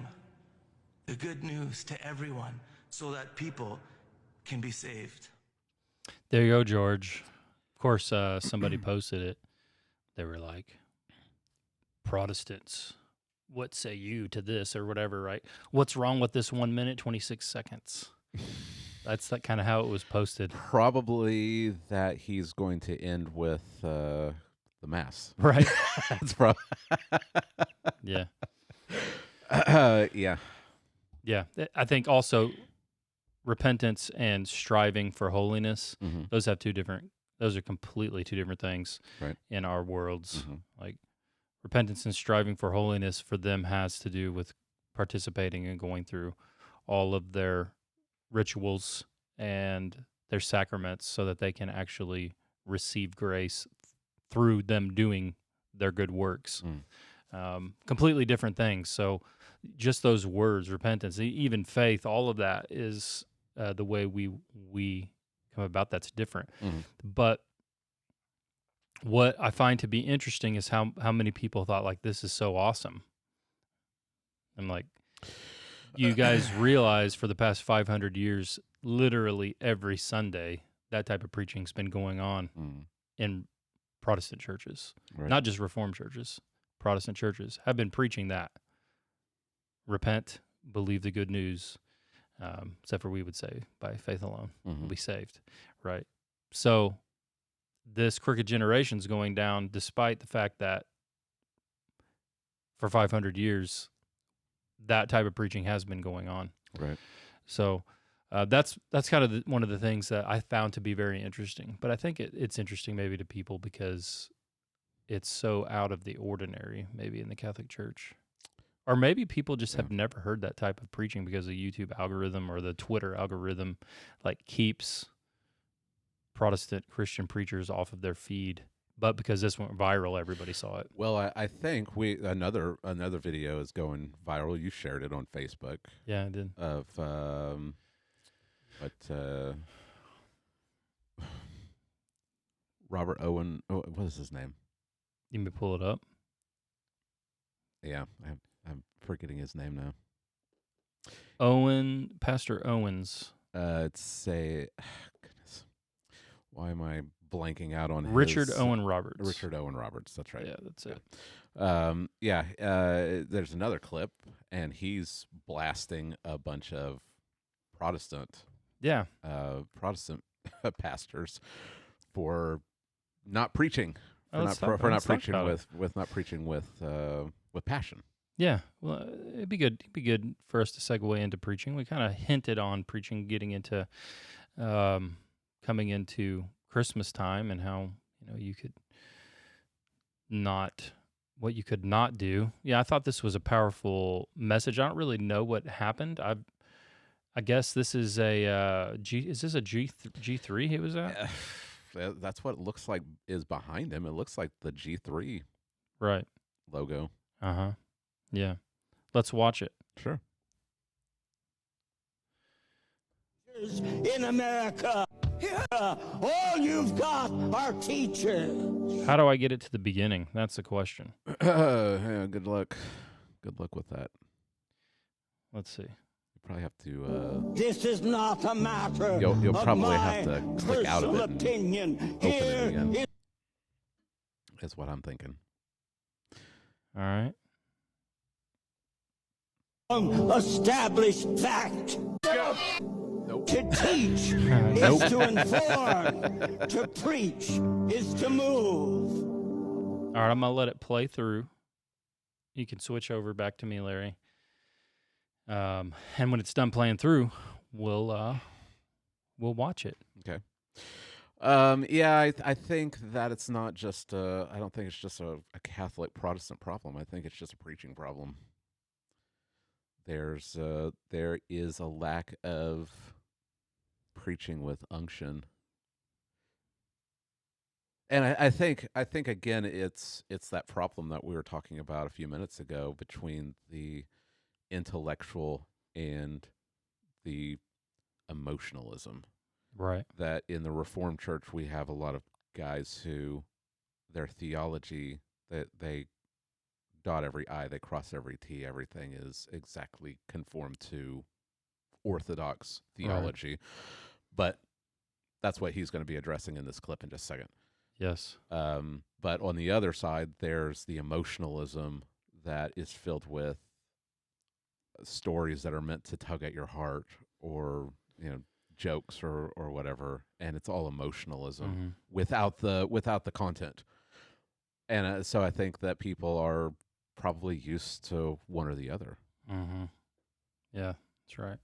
the good news to everyone so that people can be saved. There you go, George. Of course, somebody posted it. They were like, Protestants, what say you to this or whatever, right? What's wrong with this 1 minute, 26 seconds? That's kind of how it was posted. Probably that he's going to end with the Mass. Right. That's probably. Yeah. Yeah. Yeah. I think also repentance and striving for holiness, those are completely two different things in our worlds. Like repentance and striving for holiness for them has to do with participating and going through all of their rituals and their sacraments so that they can actually receive grace through them doing their good works. Completely different things. So just those words, repentance, even faith, all of that is the way we come about. That's different. But what I find to be interesting is how many people thought like, this is so awesome. I'm like, you guys realize for the past 500 years, literally every Sunday, that type of preaching's been going on in Protestant churches, not just Reformed churches. Protestant churches have been preaching that. Repent, believe the good news, except for we would say by faith alone, we'll be saved, right? So this crooked generation's going down despite the fact that for 500 years, that type of preaching has been going on. Right. So that's kind of one of the things that I found to be very interesting. But I think it's interesting maybe to people because it's so out of the ordinary, maybe in the Catholic Church. Or maybe people just have never heard that type of preaching because the YouTube algorithm or the Twitter algorithm like keeps Protestant Christian preachers off of their feed. But because this went viral, everybody saw it. Well, I think another video is going viral. You shared it on Facebook. Yeah, I did. Of Robert Owen. Oh, what is his name? You may pull it up. Yeah, I'm forgetting his name now. Pastor Owens. Goodness, why am I blanking out on Richard his, Owen Roberts. Richard Owen Roberts, that's right. Yeah, that's it. There's another clip, and he's blasting a bunch of Protestant pastors for not preaching, for not preaching with passion. Yeah, well, it'd be good. It'd be good for us to segue into preaching. We kind of hinted on preaching, getting into coming into Christmas time and how you could not what you could not do. Yeah, I thought this was a powerful message. I don't really know what happened. I guess this is a Is this a G3 he was at? That's what it looks like is behind him. It looks like the G3 logo. Uh-huh. Yeah. Let's watch it. Sure. In America, all you've got are teachers. How do I get it to the beginning? That's the question. Yeah, good luck. Good luck with that. Let's see. You probably have to. This is not a matter. You'll probably of have to click out of it and opinion. open it again. Is what I'm thinking. All right. Established fact. Nope. To teach is to inform. To preach is to move. All right, I'm going to let it play through. You can switch over back to me, Larry. And when it's done playing through, we'll watch it. Okay. I think that it's not just I don't think it's just a Catholic Protestant problem. I think it's just a preaching problem. There is a lack of preaching with unction. And I think again it's that problem that we were talking about a few minutes ago between the intellectual and the emotionalism. Right. That in the Reformed Church we have a lot of guys who their theology that they dot every I, they cross every T, everything is exactly conformed to Orthodox theology. Right. But that's what he's going to be addressing in this clip in just a second. Yes. But on the other side, there's the emotionalism that is filled with stories that are meant to tug at your heart or, jokes or whatever. And it's all emotionalism without the content. And so I think that people are probably used to one or the other. Mm-hmm. Yeah, that's right.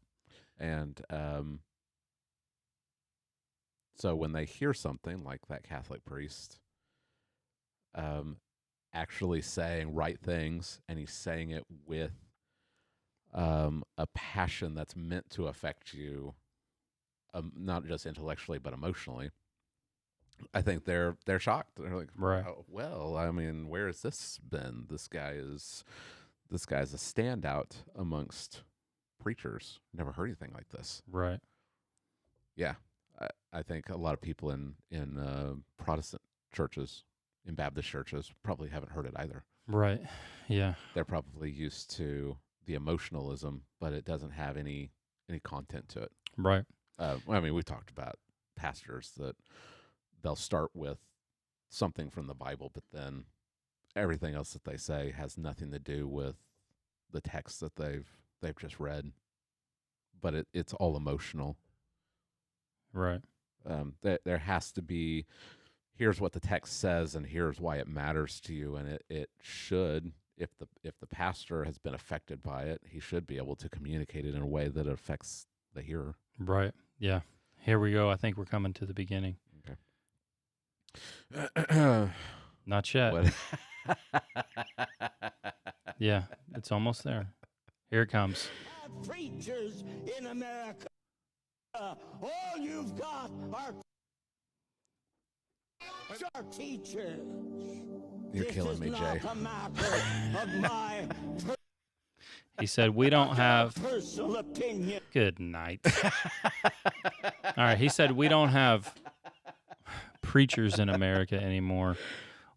And so when they hear something like that Catholic priest actually saying right things, and he's saying it with a passion that's meant to affect you, not just intellectually but emotionally, I think they're shocked. They're like, right. Oh, well, I mean, where has this been? This guy's a standout amongst preachers. Never heard anything like this. Right. Yeah. I think a lot of people in Protestant churches, in Baptist churches, probably haven't heard it either. Right. Yeah. They're probably used to the emotionalism, but it doesn't have any content to it. Right. I mean, we talked about pastors that they'll start with something from the Bible, but then everything else that they say has nothing to do with the text that they've just read. But it's all emotional. Right. There has to be, here's what the text says, and here's why it matters to you, and it should. If the pastor has been affected by it, he should be able to communicate it in a way that it affects the hearer. Right. Yeah. Here we go. I think we're coming to the beginning. Okay. Not yet. What? Yeah, it's almost there. Here it comes. Preachers in America. All you've got are teachers. You're killing me, Jay. This is not a matter of my He said, we don't have... personal opinion. Good night. All right, he said, we don't have preachers in America anymore.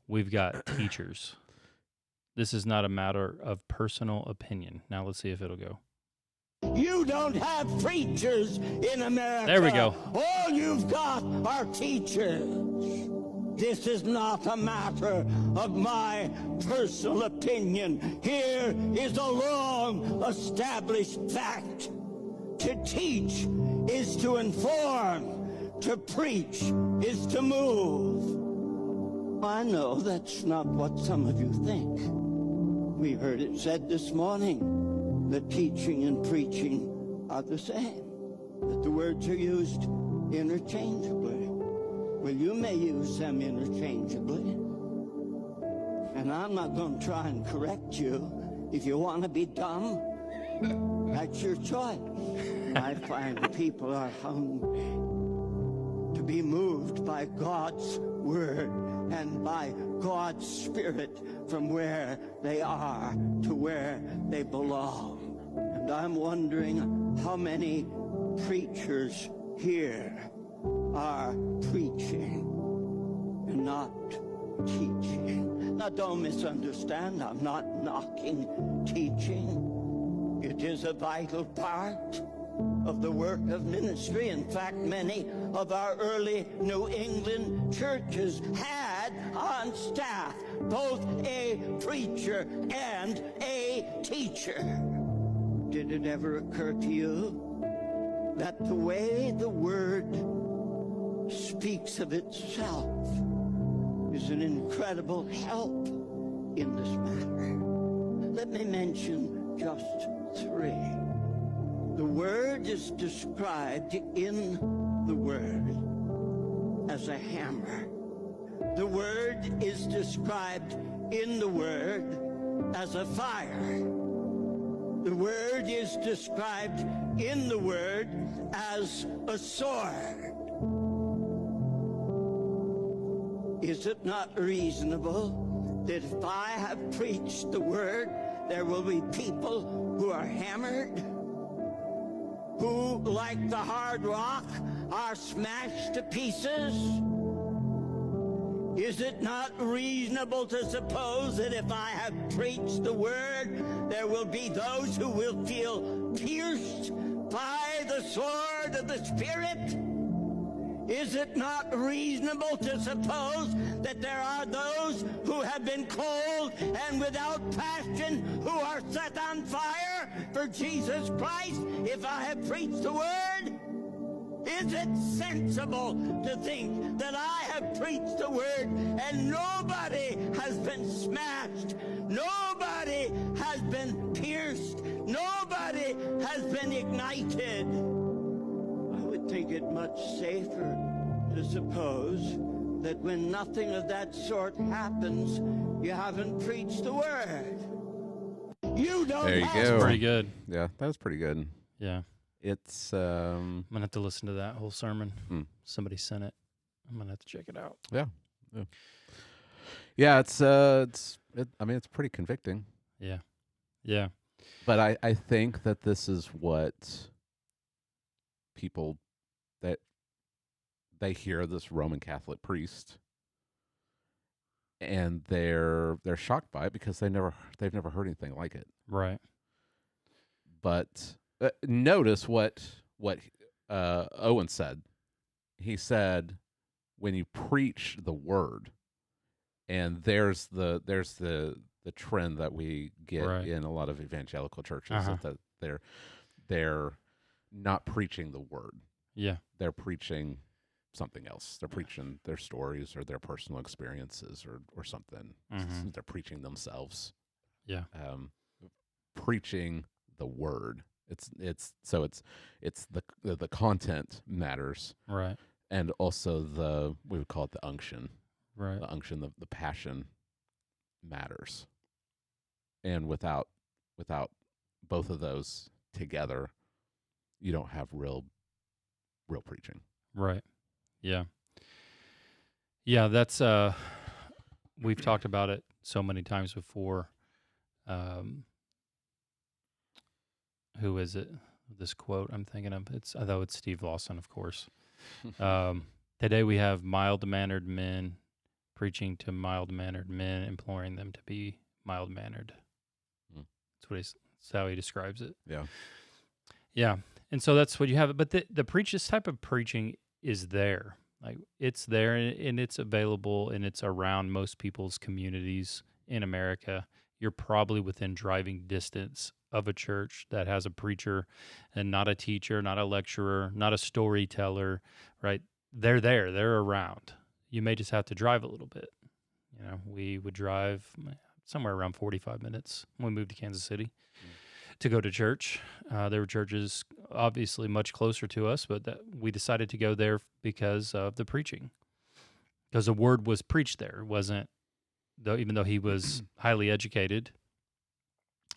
We've got teachers. This is not a matter of personal opinion. Now let's see if it'll go. You don't have preachers in America. There we go. All you've got are teachers. This is not a matter of my personal opinion. Here is a long established fact. To teach is to inform. To preach is to move. I know that's not what some of you think. We heard it said this morning that teaching and preaching are the same, that the words are used interchangeably. Well, you may use them interchangeably, and I'm not going to try and correct you. If you want to be dumb, that's your choice. I find people are hungry to be moved by God's word and by God's Spirit from where they are to where they belong. And I'm wondering how many preachers here are preaching and not teaching. Now, don't misunderstand. I'm not knocking teaching. It is a vital part of the work of ministry. In fact, many of our early New England churches had on staff both a preacher and a teacher. Did it ever occur to you that the way the Word speaks of itself is an incredible help in this matter? Let me mention just three. The Word is described in the Word as a hammer. The Word is described in the Word as a fire. The Word is described in the Word as a sword. Is it not reasonable that if I have preached the Word, there will be people who are hammered, who, like the hard rock, are smashed to pieces? Is it not reasonable to suppose that if I have preached the Word, there will be those who will feel pierced by the sword of the Spirit? Is it not reasonable to suppose that there are those who have been cold and without passion who are set on fire for Jesus Christ if I have preached the Word? Is it sensible to think that I have preached the Word and nobody has been smashed, nobody has been pierced, nobody has been ignited? I would think it much safer to suppose that when nothing of that sort happens, you haven't preached the Word. You don't There you That's go. pretty good. Yeah, that was pretty good. Yeah. It's I'm going to have to listen to that whole sermon. Somebody sent it. I'm going to have to check it out. yeah. It's pretty convicting. Yeah. Yeah. But I think that this is what people, that they hear this Roman Catholic priest and they're shocked by it because they've never heard anything like it. Right. But notice what Owen said. He said, when you preach the word, and there's the trend that we get in a lot of evangelical churches that they're not preaching the word. Yeah. They're preaching something else. They're preaching their stories or their personal experiences or something. They're preaching themselves. Yeah. Preaching the word. It's the content matters. Right. And also we would call it the unction. Right. The unction, the passion matters. And without both of those together, you don't have real preaching. Right. Yeah. Yeah, that's we've talked about it so many times before. Who is it? This quote I'm thinking of. Although it's Steve Lawson, of course. Today we have mild-mannered men preaching to mild-mannered men, imploring them to be mild-mannered. That's how he describes it. Yeah. Yeah. And so that's what you have. But this type of preaching is there. Like, it's there and it's available and it's around most people's communities in America. You're probably within driving distance of a church that has a preacher and not a teacher, not a lecturer, not a storyteller, right? They're there. They're around. You may just have to drive a little bit. We would drive somewhere around 45 minutes when we moved to Kansas City to go to church. There were churches obviously much closer to us, but we decided to go there because of the preaching. Because the word was preached there. It wasn't, even though he was highly educated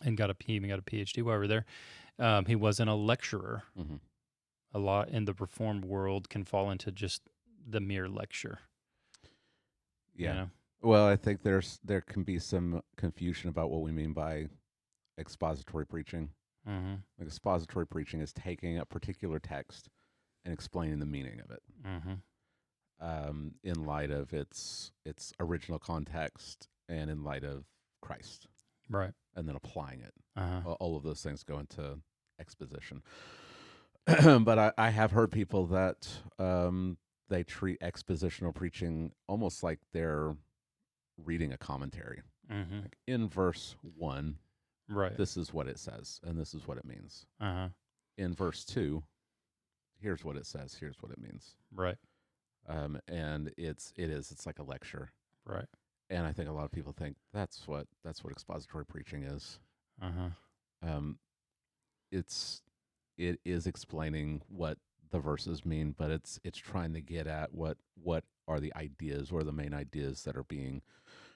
and he even got a PhD while we were there, he wasn't a lecturer. A lot in the Reformed world can fall into just the mere lecture. Yeah. Well, I think there can be some confusion about what we mean by expository preaching. Like, expository preaching is taking a particular text and explaining the meaning of it in light of its original context and in light of Christ. Right. And then applying it. All of those things go into exposition. But I have heard people that they treat expositional preaching almost like they're reading a commentary. Like, in verse 1, right, this is what it says, and this is what it means. In verse 2, here's what it says, here's what it means. Right. And it's like a lecture. Right. And I think a lot of people think that's what expository preaching is. It is explaining what the verses mean, but it's trying to get at what are the ideas or the main ideas that are being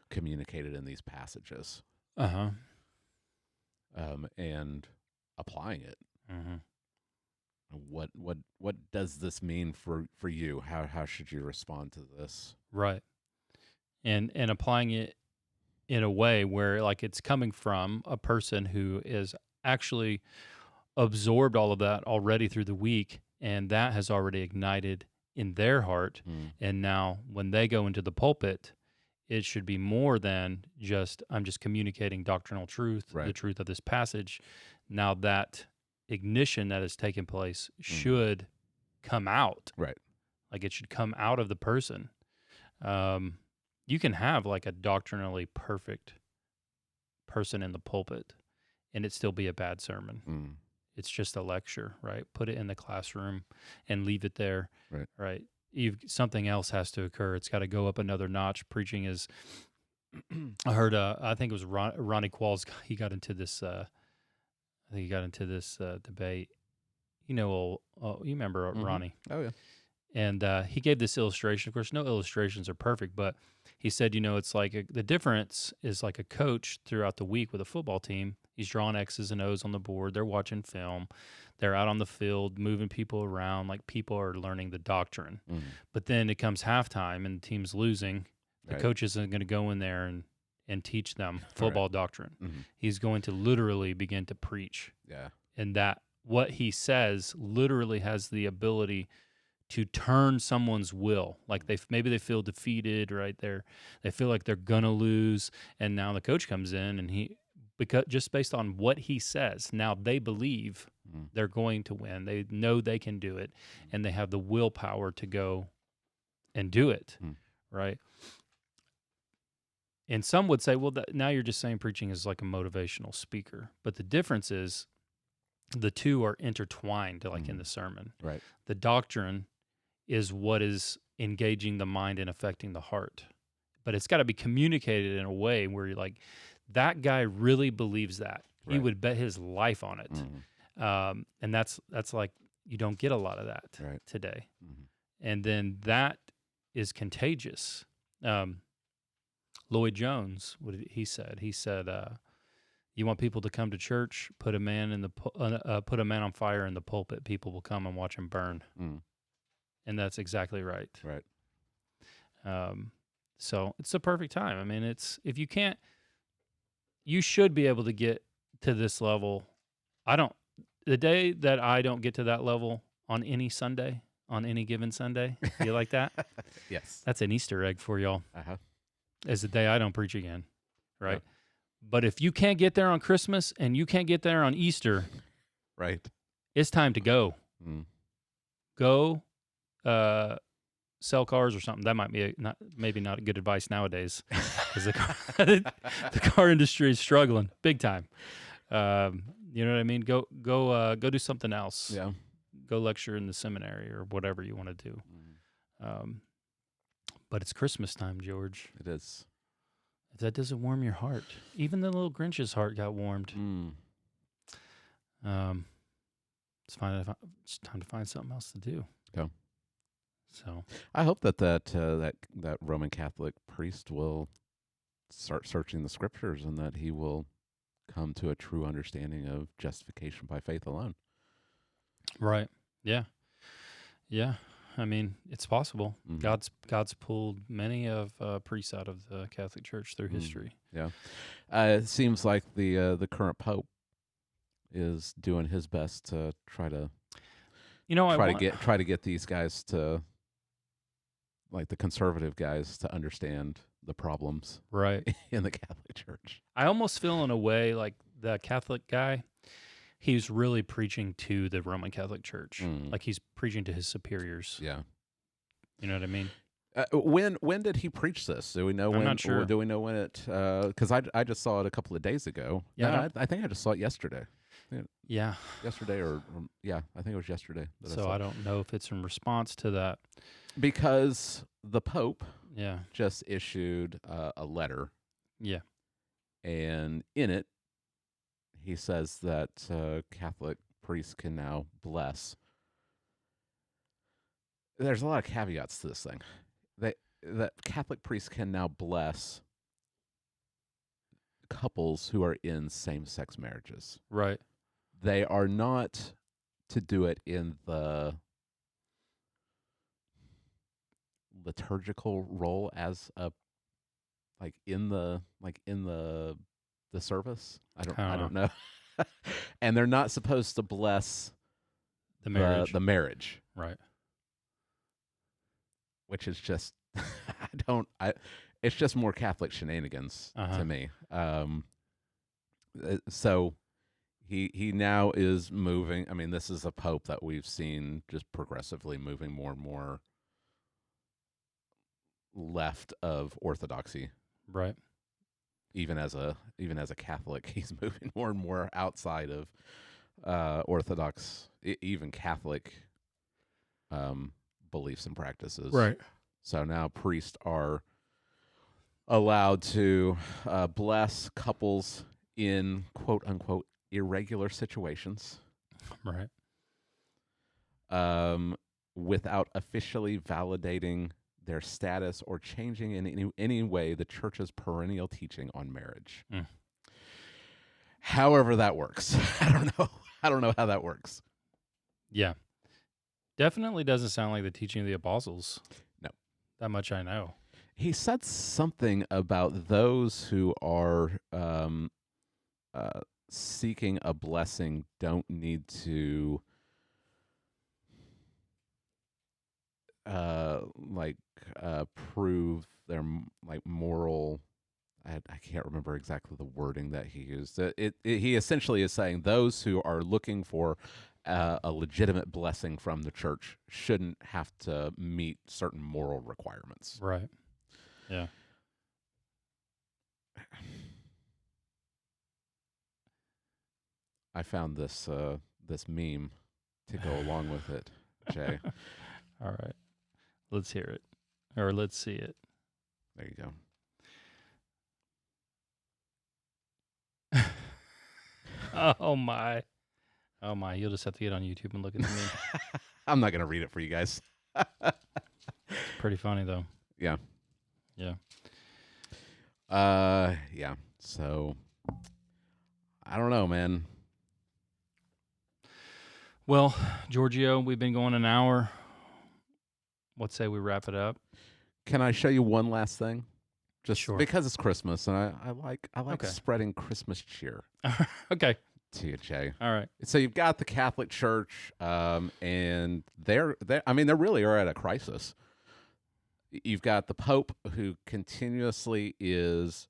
communicated in these passages. And applying it. What does this mean for you? How should you respond to this? Right. And applying it in a way where, like, it's coming from a person who is actually absorbed all of that already through the week, and that has already ignited in their heart. And now when they go into the pulpit, it should be more than just, I'm just communicating doctrinal truth, right, the truth of this passage. Now that ignition that has taken place should come out. Right. Like, it should come out of the person. You can have like a doctrinally perfect person in the pulpit and it still be a bad sermon. It's just a lecture, right? Put it in the classroom and leave it there. Right. Something else has to occur. It's got to go up another notch. Preaching is, I heard, I think it was Ronnie Qualls. He got into this, debate. You remember Ronnie? Oh, yeah. And he gave this illustration. Of course, no illustrations are perfect, but he said, it's like the difference is like a coach throughout the week with a football team. He's drawing X's and O's on the board. They're watching film. They're out on the field moving people around. Like, people are learning the doctrine. But then it comes halftime and the team's losing. The coach isn't going to go in there and teach them football doctrine. He's going to literally begin to preach. Yeah. And that what he says literally has the ability to turn someone's will. Like, maybe they feel defeated, right? They feel like they're gonna lose, and now the coach comes in and because just based on what he says. Now they believe they're going to win. They know they can do it, and they have the willpower to go and do it, right? And some would say, well, now you're just saying preaching is like a motivational speaker. But the difference is the two are intertwined, like in the sermon. Right. The doctrine is what is engaging the mind and affecting the heart. But it's got to be communicated in a way where you're like, that guy really believes that. He would bet his life on it. And that's like, you don't get a lot of that today. And then that is contagious. Lloyd Jones, what he said, you want people to come to church, put a man on fire in the pulpit, people will come and watch him burn. And that's exactly right. Right. So it's the perfect time. I mean, if you can't, you should be able to get to this level. The day that I don't get to that level on any given Sunday, you like that? Yes. That's an Easter egg for y'all. Is the day I don't preach again, right? Yep. But if you can't get there on Christmas and you can't get there on Easter, right, it's time to go. Go sell cars or something. That might be maybe not good advice nowadays, because the car industry is struggling big time. You know what I mean? Go do something else. Yeah. Go lecture in the seminary or whatever you want to do. But it's Christmas time, George. It is. If that doesn't warm your heart, even the little Grinch's heart got warmed. It's time to find something else to do. Okay. So I hope that Roman Catholic priest will start searching the scriptures, and that he will come to a true understanding of justification by faith alone. Right. Yeah. Yeah. I mean, it's possible. God's pulled many of priests out of the Catholic Church through history. Yeah. It seems like the current Pope is doing his best to try to get these guys to, like the conservative guys, to understand the problems in the Catholic Church. I almost feel in a way like the Catholic guy, he's really preaching to the Roman Catholic Church. Like he's preaching to his superiors. Yeah. You know what I mean? When did he preach this? Do we know when? I'm not sure. Or do we know when it? Because I just saw it a couple of days ago. Yeah. I think I just saw it yesterday. Yeah. Yesterday I think it was yesterday. So I don't know if it's in response to that. Because the Pope Yeah. just issued a letter. Yeah. And in it, he says that Catholic priests can now bless. There's a lot of caveats to this thing. That Catholic priests can now bless couples who are in same-sex marriages. Right. They are not to do it in the liturgical role as in the service. I don't know. And they're not supposed to bless the marriage. The marriage. Right. Which is just it's just more Catholic shenanigans to me. So he now is moving. I mean, this is a pope that we've seen just progressively moving more and more left of orthodoxy. Right. Even as a Catholic, he's moving more and more outside of Orthodox, even Catholic beliefs and practices. Right. So now priests are allowed to bless couples in quote unquote irregular situations. Right. Without officially validating their status or changing in any way the church's perennial teaching on marriage. However that works. I don't know how that works. Yeah. Definitely doesn't sound like the teaching of the apostles. No. That much I know. He said something about those who are seeking a blessing don't need to prove their moral I can't remember exactly the wording that he used. He essentially is saying those who are looking for a legitimate blessing from the church shouldn't have to meet certain moral requirements. Right. Yeah. I found this this meme to go along with it, Jay. All right. Let's hear it. Or let's see it. There you go. Oh my. Oh my. You'll just have to get on YouTube and look at the meme. I'm not going to read it for you guys. Pretty funny though. Yeah. Yeah. Yeah. So I don't know, man. Well, Giorgio, we've been going an hour. Let's say we wrap it up. Can I show you one last thing? Just Sure. because it's Christmas, and I like Okay. spreading Christmas cheer Okay. to you, Jay. All right. So you've got the Catholic Church, and they're I mean, they really are at a crisis. You've got the Pope, who continuously is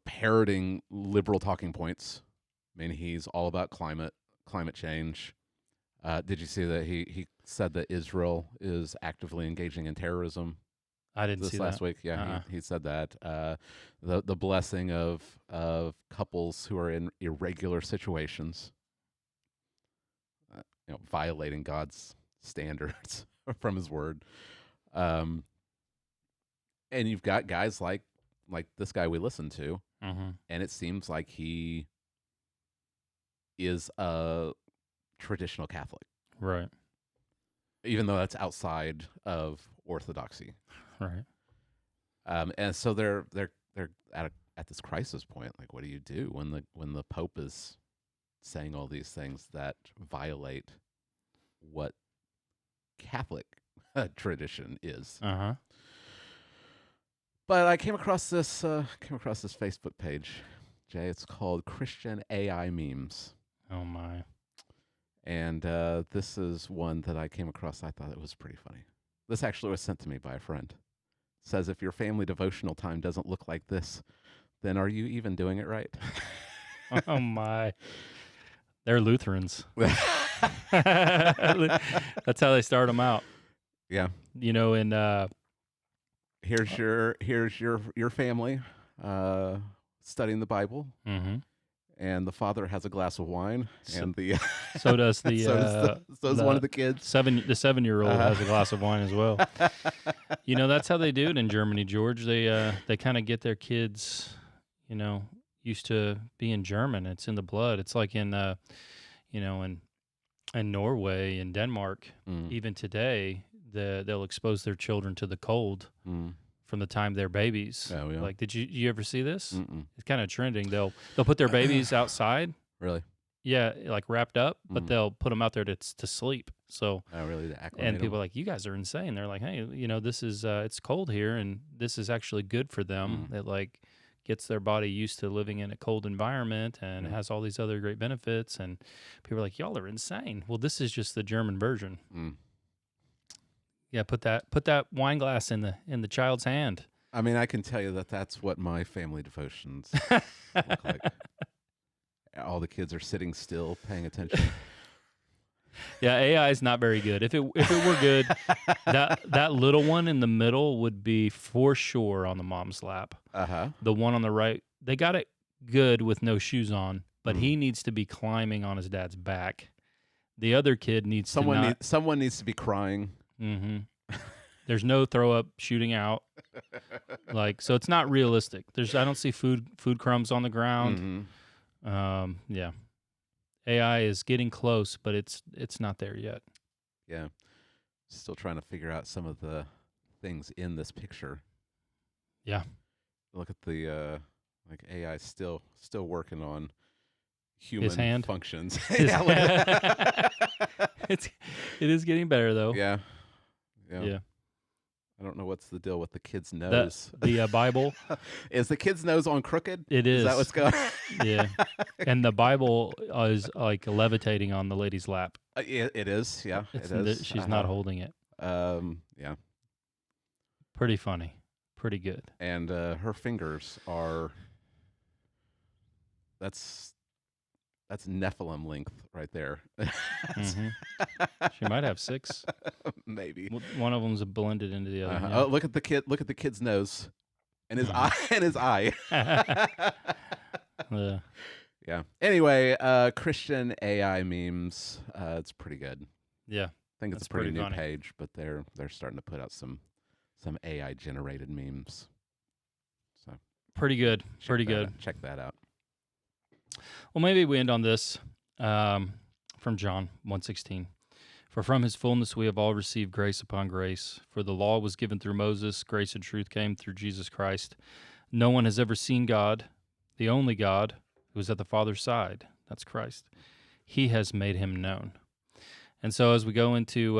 parroting liberal talking points. I mean, he's all about climate change. Did you see that he said that Israel is actively engaging in terrorism? I didn't This see last that. week? Yeah, he said that. The blessing of couples who are in irregular situations, violating God's standards from His Word, and you've got guys like this guy we listened to, Mm-hmm. and it seems like he is a traditional Catholic, Right. even though that's outside of orthodoxy. Right. And so they're at this crisis point. Like, what do you do when the Pope is saying all these things that violate what Catholic tradition is? Uh-huh. But I came across this Facebook page, Jay. It's called Christian AI Memes. Oh my. And this is one that I came across. I thought it was pretty funny. This actually was sent to me by a friend. It says, if your family devotional time doesn't look like this, then are you even doing it right? Oh my. They're Lutherans. That's how they start them out. Yeah. In Here's your family studying the Bible. Mm-hmm. And the father has a glass of wine, and the so does the so does one of the kids. The 7-year-old has a glass of wine as well. That's how they do it in Germany, George. They kind of get their kids, used to being German. It's in the blood. It's like in in Norway and Denmark, even today, they'll expose their children to the cold. From the time they're babies. Oh, yeah. Like, did you ever see this? Mm-mm. It's kind of trending. They'll put their babies outside. Really? Yeah, like wrapped up, but they'll put them out there to sleep. So, oh, really? To acclimate and people them? are like, you guys are insane. They're like, hey, this is it's cold here, and this is actually good for them. It like gets their body used to living in a cold environment, and it has all these other great benefits. And people are like, y'all are insane. Well, this is just the German version. Yeah, put that wine glass in the child's hand. I mean, I can tell you that's what my family devotions look like. All the kids are sitting still, paying attention. Yeah, AI is not very good. If it were good, that little one in the middle would be for sure on the mom's lap. The one on the right, they got it good with no shoes on, but he needs to be climbing on his dad's back. The other kid needs someone needs to be crying. Mm-hmm. There's no throw up shooting out, so it's not realistic. I don't see food crumbs on the ground. Yeah, AI is getting close, but it's not there yet. Yeah, still trying to figure out some of the things in this picture. Yeah, look at the AI still working on human his hand functions. It is getting better though. Yeah. I don't know what's the deal with the kid's nose. The Bible. Is the kid's nose on crooked? It is. Is that what's going on? Yeah. And the Bible is like levitating on the lady's lap. It is. Yeah. It is. She's not holding it. Yeah. Pretty funny. pretty good. And her fingers are that's Nephilim length right there. She might have 6. Maybe. One of them's blended into the other. Uh-huh. Yeah. Oh, look at the kid! Look at the kid's nose, and his Mhm. eye. Yeah. Yeah. Anyway, Christian AI memes. It's pretty good. Yeah. I think it's That's a pretty pretty new funny. page, but they're starting to put out some AI generated memes. So Pretty good. Pretty that good. out. Check that out. Well, maybe we end on this from John 1:16. For from his fullness we have all received grace upon grace. For the law was given through Moses, grace and truth came through Jesus Christ. No one has ever seen God, the only God who is at the Father's side. That's Christ. He has made him known. And so as we go into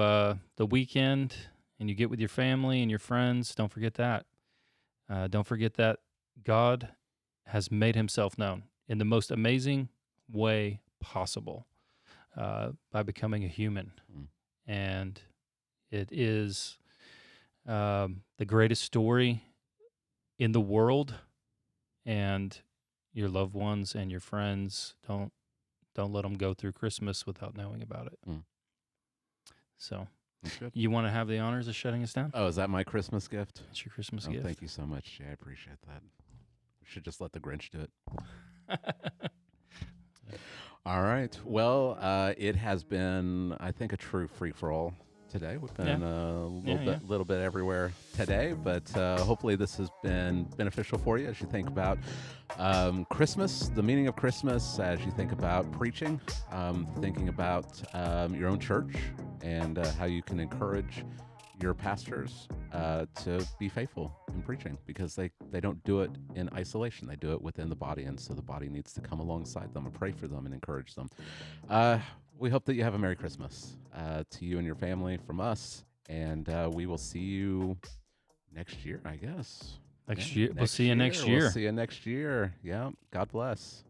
the weekend and you get with your family and your friends, don't forget that. Don't forget that God has made himself known in the most amazing way possible by becoming a human. And it is the greatest story in the world, and your loved ones and your friends, don't let them go through Christmas without knowing about it. So That's good. you want to have the honors of shutting us down? Oh, is that my Christmas gift? That's your Christmas Oh, gift. thank you so much, Jay. I appreciate that. We should just let the Grinch do it. All right. Well, it has been, I think, a true free-for-all today. We've been a little bit everywhere today, but hopefully this has been beneficial for you as you think about Christmas, the meaning of Christmas, as you think about preaching, thinking about your own church, and how you can encourage your pastors to be faithful in preaching, because they don't do it in isolation. They do it within the body, and so the body needs to come alongside them and pray for them and encourage them. We hope that you have a Merry Christmas to you and your family from us, and we will see you next year, I guess. Next year. We'll see you next year. We'll see you next year. Yeah. God bless.